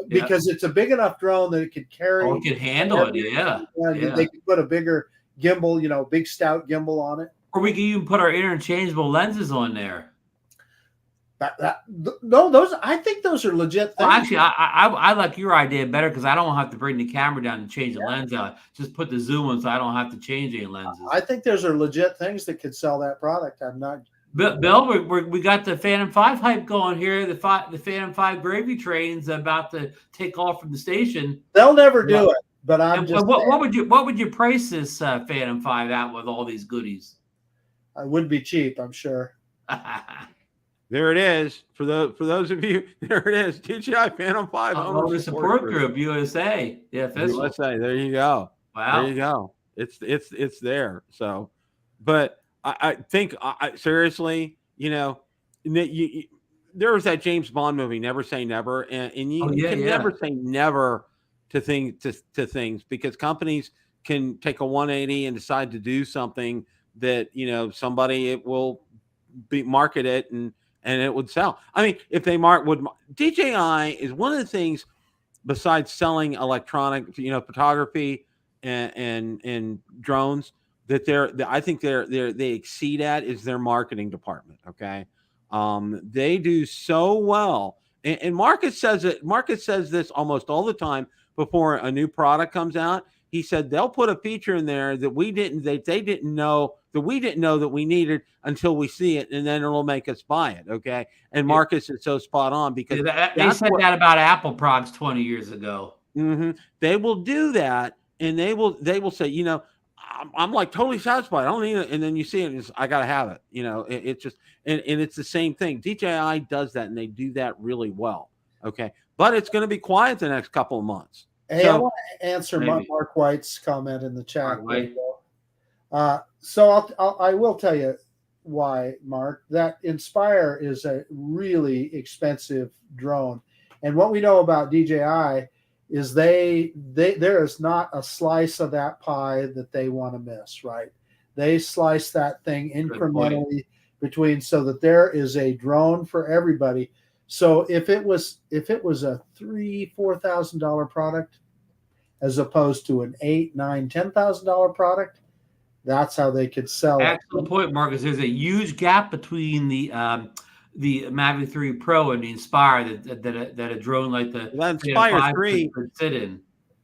Because it's a big enough drone that it could carry. Oh, it could handle it. Yeah. They could put a bigger gimbal, big stout gimbal on it. Or we could even put our interchangeable lenses on there. I think those are legit things. Well, actually, I like your idea better because I don't have to bring the camera down and change the lens out. Just put the zoom on so I don't have to change any lenses. I think those are legit things that could sell that product. I'm not. Bill, we got the Phantom 5 hype going here. The Phantom 5 gravy train's about to take off from the station. They'll never do it, but what would you price this Phantom 5 out with all these goodies? It would be cheap, I'm sure. There it is. For those of you, there it is. DJI Phantom 5 owner support group USA. Yeah, USA. There you go. Wow. There you go. It's there. So, but I think seriously, there was that James Bond movie, Never Say Never, and you can never say never to things because companies can take a 180 and decide to do something that somebody it will market it and it would sell. I mean, if they DJI is one of the things besides selling electronic, photography and drones that I think they exceed at is their marketing department. Okay, they do so well, and Marcus says it. Marcus says this almost all the time before a new product comes out. He said they'll put a feature in there that they didn't know that we needed until we see it, and then it'll make us buy it. Okay, and Marcus is so spot on because they said that about Apple products 20 years ago. Mm-hmm, they will do that, and they will say, I'm like totally satisfied. I don't need it, and then you see it, and I gotta have it. It's just and it's the same thing. DJI does that, and they do that really well. Okay, but it's going to be quiet the next couple of months. Hey, I want to answer Mark White's comment in the chat. So I will tell you why, Mark. That Inspire is a really expensive drone, and what we know about DJI is there is not a slice of that pie that they want to miss. Right? They slice that thing incrementally between so that there is a drone for everybody. So if it was a $3,000-$4,000 product, as opposed to an $8,000-$10,000 product, that's how they could sell it. Excellent point, Marcus. There's a huge gap between the Mavic 3 Pro and the Inspire that a drone like the Inspire 3 could sit in.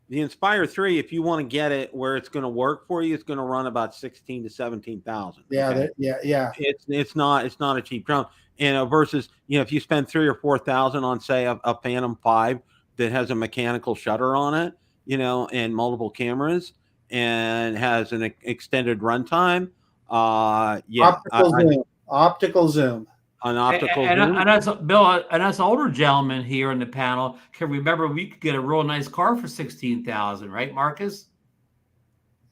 The Inspire 3, if you want to get it where it's going to work for you, it's going to run about $16,000 to $17,000. Yeah, okay? Yeah. It's not a cheap drone. Versus if you spend $3,000 or $4,000 on say a Phantom 5 that has a mechanical shutter on it, and multiple cameras, and has an extended runtime. Optical zoom. An optical and, zoom. and us, Bill, and us older gentlemen here in the panel can remember we could get a real nice car for $16,000, right, Marcus?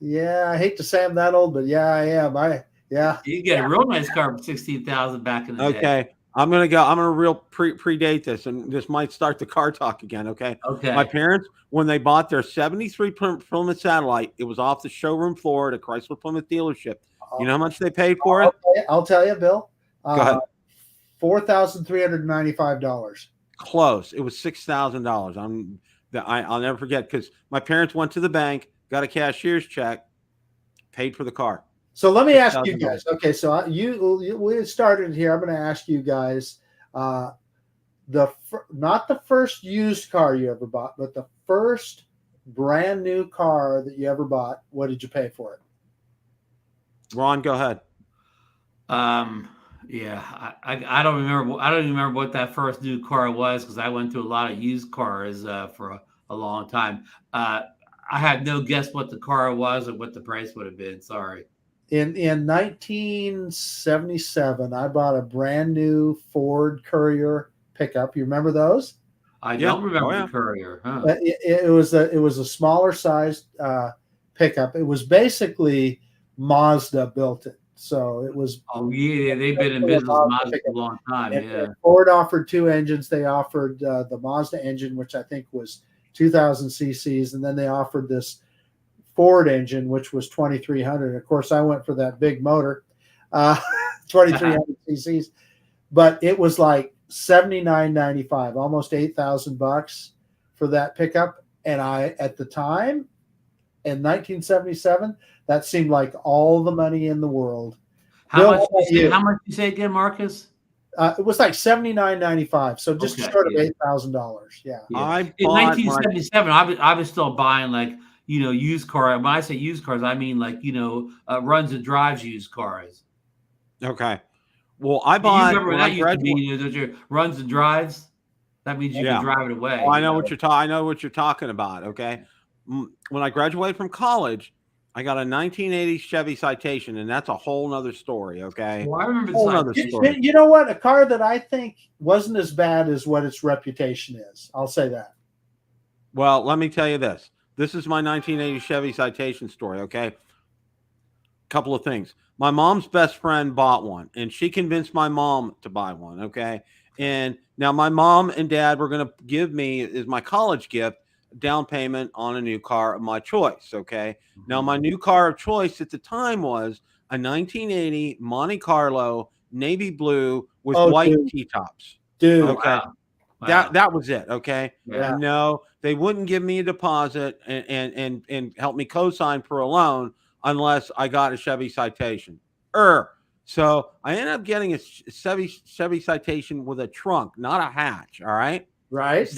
Yeah, I hate to say I'm that old, but yeah, I am. You get a real nice car for $16,000 back in the day. Okay, I'm gonna real predate this, and this might start the car talk again. Okay. My parents, when they bought their '73 Plymouth Satellite, it was off the showroom floor at a Chrysler Plymouth dealership. You know how much they paid for it? I'll tell you, Bill. Go ahead. $4,395. Close. It was $6,000. I'll never forget, because my parents went to the bank, got a cashier's check, paid for the car. So let me ask you guys. Okay, so we started here. I'm going to ask you guys, not the first used car you ever bought, but the first brand new car that you ever bought. What did you pay for it? Ron, go ahead. Yeah, I don't remember. I don't even remember what that first new car was, because I went through a lot of used cars for a long time. I had no guess what the car was or what the price would have been. Sorry. In 1977, I bought a brand new Ford Courier pickup. You remember those? I don't remember the Courier. Huh? It was a smaller sized pickup. It was basically Mazda built it. So it was. Oh yeah, they've been in business with Mazda for a long time. And Ford offered two engines. They offered the Mazda engine, which I think was 2,000 cc's, and then they offered this Ford engine, which was 2,300. Of course, I went for that big motor, 2,300 cc's, but it was like $79.95, almost $8,000 for that pickup. And at the time, in 1977, that seemed like all the money in the world. How much you say again, Marcus? It was like $79.95, so just short of $8,000. Yeah. In 1977, I was still buying used car. When I say used cars, I mean runs and drives used cars. Okay. Well, I bought. You remember that used to be those are runs and drives. That means you can drive it away. I know what you're talking about. Okay. When I graduated from college, I got a 1980 Chevy Citation, and that's a whole nother story. Okay. Well, I remember the whole story. You know what? A car that I think wasn't as bad as what its reputation is. I'll say that. Well, let me tell you this. This is my 1980 Chevy Citation story. Okay. Couple of things. My mom's best friend bought one, and she convinced my mom to buy one. Okay. And now my mom and dad were going to give me, as my college gift, down payment on a new car of my choice. Okay. Now my new car of choice at the time was a 1980 Monte Carlo navy blue with white T-tops. Dude. Okay. Wow. That was it. Okay. Yeah. No, they wouldn't give me a deposit and help me co-sign for a loan unless I got a Chevy Citation. So I ended up getting a Chevy Citation with a trunk, not a hatch. All right. Right.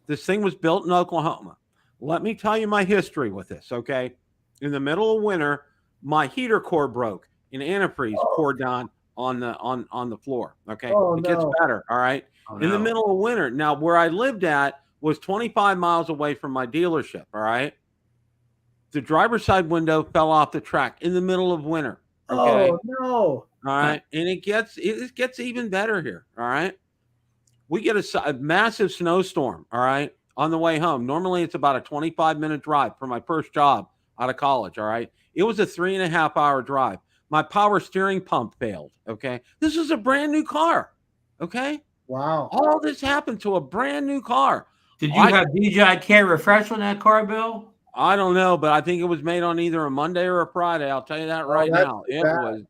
This thing was built in Oklahoma. Let me tell you my history with this, okay? In the middle of winter, my heater core broke and antifreeze poured down on the floor, okay? It gets better, all right? In the middle of winter. Now, where I lived at was 25 miles away from my dealership, all right? The driver's side window fell off the track in the middle of winter, okay? Oh, no. All right? And it gets even better here, all right? We get a massive snowstorm, all right, on the way home. Normally, it's about a 25-minute drive for my first job out of college, all right? It was a 3.5-hour drive. My power steering pump failed, okay? This is a brand new car, okay? Wow. All this happened to a brand new car. Did you have DJI Care refresh on that car, Bill? I don't know, but I think it was made on either a Monday or a Friday. I'll tell you that right now. It was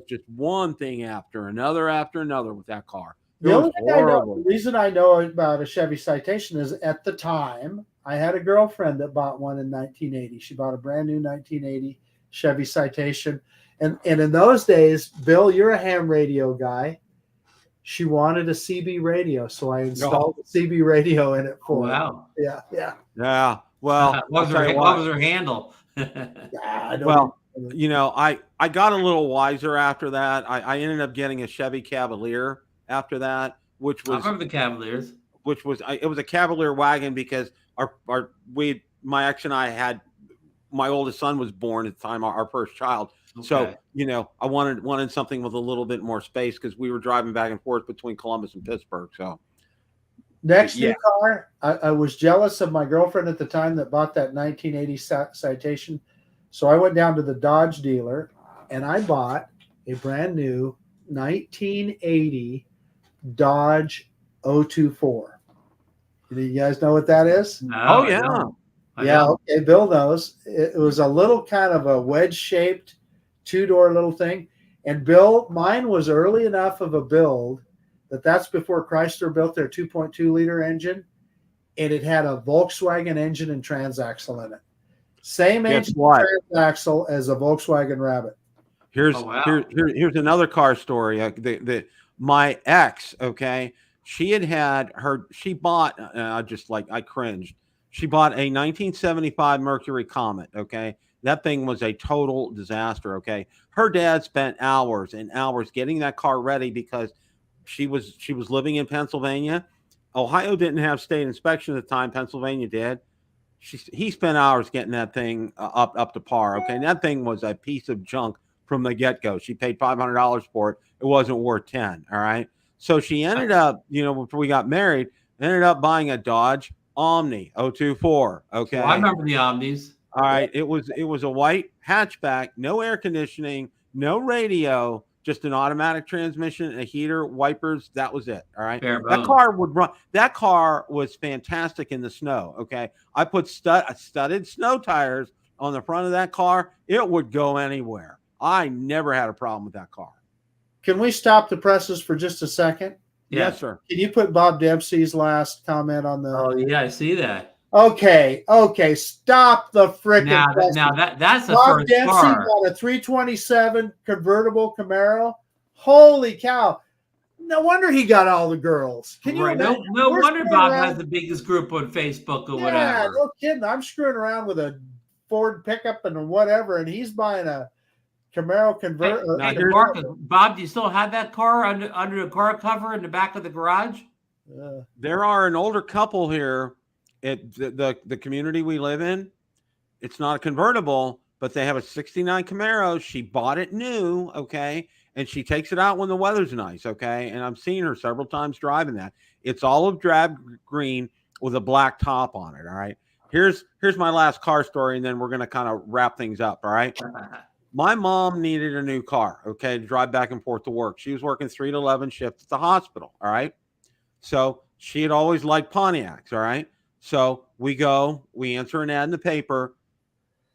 just one thing after another with that car. The reason I know about a Chevy Citation is at the time I had a girlfriend that bought one in 1980. She bought a brand new 1980 Chevy Citation. And in those days, Bill, you're a ham radio guy. She wanted a CB radio, so I installed the CB radio in it for her. Wow. Yeah. Well, what was her handle? I got a little wiser after that. I ended up getting a Chevy Cavalier after that, which was. I remember the Cavaliers. which was it was a Cavalier wagon because my ex and I had my oldest son was born at the time, our first child. Okay. So, I wanted something with a little bit more space because we were driving back and forth between Columbus and Pittsburgh. So next new car, I was jealous of my girlfriend at the time that bought that 1980 Citation. So I went down to the Dodge dealer and I bought a brand new 1980 Dodge 024. Do you guys know what that is? No, oh yeah. Yeah, okay, Bill knows. It was a little kind of a wedge-shaped two-door little thing. And Bill, mine was early enough of a build that's before Chrysler built their 2.2-liter engine, and it had a Volkswagen engine and transaxle in it. Same engine and transaxle as a Volkswagen Rabbit. Here's another car story. My ex, okay, she bought, I cringed. She bought a 1975 Mercury Comet, okay? That thing was a total disaster, okay? Her dad spent hours and hours getting that car ready because she was living in Pennsylvania. Ohio didn't have state inspection at the time. Pennsylvania did. He spent hours getting that thing up to par, okay? And that thing was a piece of junk from the get-go. She paid $500 for it. It wasn't worth 10, all right? So she ended up, before we got married, ended up buying a Dodge Omni 024. Okay. I remember the Omnis. All right. It was a white hatchback, no air conditioning, no radio, just an automatic transmission, a heater, wipers. That was it. All right. That car would run. That car was fantastic in the snow. Okay. I put studded snow tires on the front of that car. It would go anywhere. I never had a problem with that car. Can we stop the presses for just a second? Yeah. Yes, sir. Can you put Bob Dempsey's last comment on the? Oh yeah, I see that. Okay. Stop the frickin' presses. Now that's a Bob first Dempsey car. got a 327 convertible Camaro. Holy cow! No wonder he got all the girls. Can you imagine? No wonder Bob has the biggest group on Facebook or whatever. Yeah, no kidding. I'm screwing around with a Ford pickup and whatever, and he's buying a Camaro convertible. Bob, do you still have that car under the car cover in the back of the garage? There are an older couple here at the community we live in. It's not a convertible, but they have a 69 Camaro. She bought it new, okay, and she takes it out when the weather's nice, okay, and I've seen her several times driving that. It's olive drab green with a black top on it, all right? Here's my last car story, and then we're going to kind of wrap things up, all right? My mom needed a new car, okay, to drive back and forth to work. She was working 3 to 11 shift at the hospital, all right? So she had always liked Pontiacs, all right? So we answer an ad in the paper.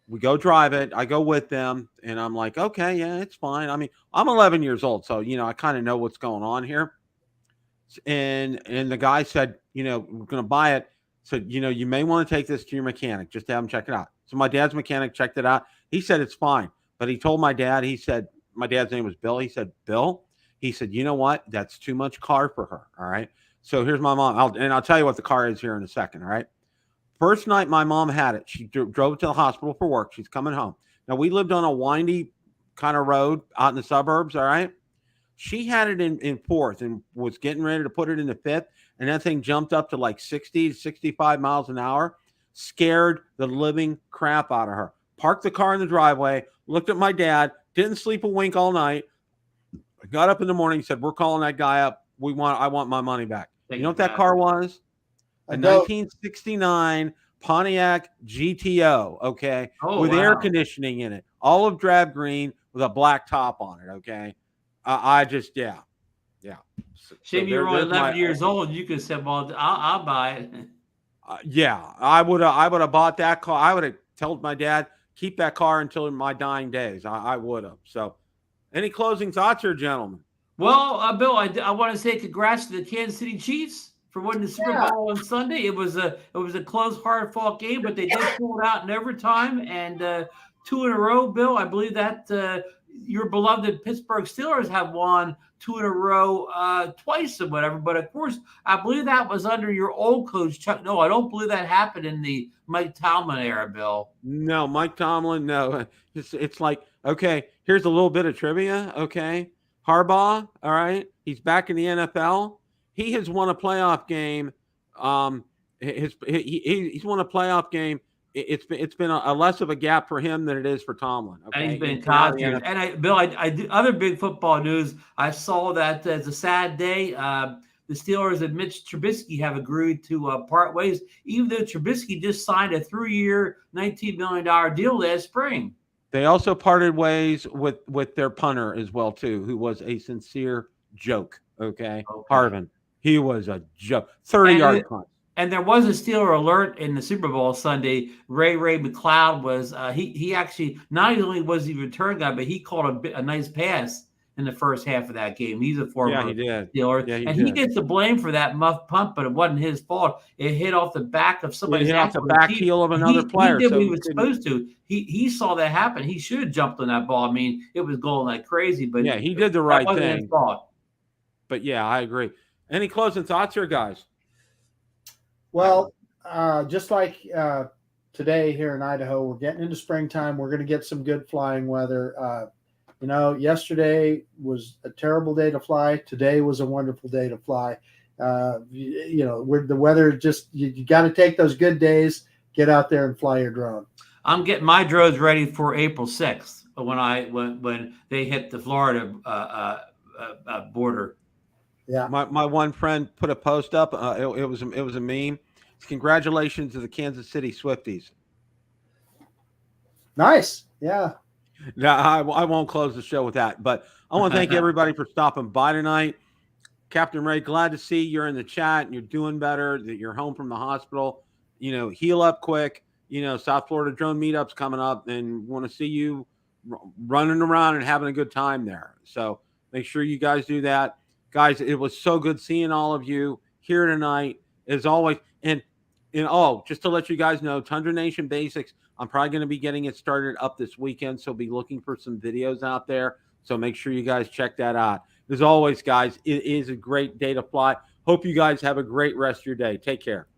We go drive it. I go with them, and I'm like, okay, yeah, it's fine. I mean, I'm 11 years old, so, I kind of know what's going on here. And the guy said, we're going to buy it. Said, you may want to take this to your mechanic just to have him check it out. So my dad's mechanic checked it out. He said it's fine. But he told my dad, my dad's name was Bill. He said, Bill, he said, you know what? That's too much car for her. All right. So here's my mom. I'll tell you what the car is here in a second. All right. First night my mom had it, she drove it to the hospital for work. She's coming home. Now we lived on a windy kind of road out in the suburbs. All right. She had it in fourth and was getting ready to put it into fifth. And that thing jumped up to like 60 to 65 miles an hour, scared the living crap out of her. Parked the car in the driveway, looked at my dad, didn't sleep a wink all night. I got up in the morning, said, we're calling that guy up. I want my money back. You know what that car was? A 1969 Pontiac GTO, okay, with air conditioning in it, olive drab green with a black top on it, okay. Yeah. Shame you were only 11 years old. You could have said, well, I'll buy it. Yeah, I would have bought that car. I would have told my dad, keep that car until my dying days. I would have. So any closing thoughts here, gentlemen? Well, Bill, I want to say congrats to the Kansas City Chiefs for winning the Super Bowl on Sunday. It was a close, hard-fought game, but they did pull it out in overtime, and 2 in a row, Bill. I believe that your beloved Pittsburgh Steelers have won 2 in a row twice or whatever. But, of course, I believe that was under your old coach, Chuck. No, I don't believe that happened in the Mike Tomlin era, Bill. No, Mike Tomlin, no. It's like, okay, here's a little bit of trivia, okay? Harbaugh, all right, he's back in the NFL. He has won a playoff game He's won a playoff game. It's been a less of a gap for him than it is for Tomlin. And Okay, he's been in out of college the years. NFL. And Bill, I do other big football news. I saw that it's a sad day. The Steelers and Mitch Trubisky have agreed to part ways, even though Trubisky just signed a 3-year, $19 million deal last spring. They also parted ways with their punter as well too, who was a sincere joke. Okay. Harvin, he was a joke. 30-yard punt. And there was a Steeler alert in the Super Bowl Sunday. Ray McLeod was he actually not only was he a return guy, but he caught a nice pass in the first half of that game. He's a former Steeler, and he gets the blame for that muff punt, but it wasn't his fault. It hit off the back of somebody's off the back heel of another player. He did what he was supposed to. He saw that happen. He should have jumped on that ball. I mean, it was going like crazy, but yeah, he did the right wasn't thing. His fault. But yeah, I agree. Any closing thoughts here, guys? Well, just like today here in Idaho, we're getting into springtime. We're going to get some good flying weather. Yesterday was a terrible day to fly. Today was a wonderful day to fly. The weather just, you got to take those good days, get out there and fly your drone. I'm getting my drones ready for April 6th when they hit the Florida border. Yeah, my one friend put a post up. It was a meme. Congratulations to the Kansas City Swifties. Nice. Yeah. No, I won't close the show with that, but I want to thank everybody for stopping by tonight. Captain Ray, glad to see you're in the chat and you're doing better, that you're home from the hospital. Heal up quick. South Florida drone meetup's coming up, and want to see you running around and having a good time there. So make sure you guys do that. Guys, it was so good seeing all of you here tonight, as always. And just to let you guys know, Tundra Nation Basics, I'm probably going to be getting it started up this weekend, so be looking for some videos out there. So make sure you guys check that out. As always, guys, it is a great day to fly. Hope you guys have a great rest of your day. Take care.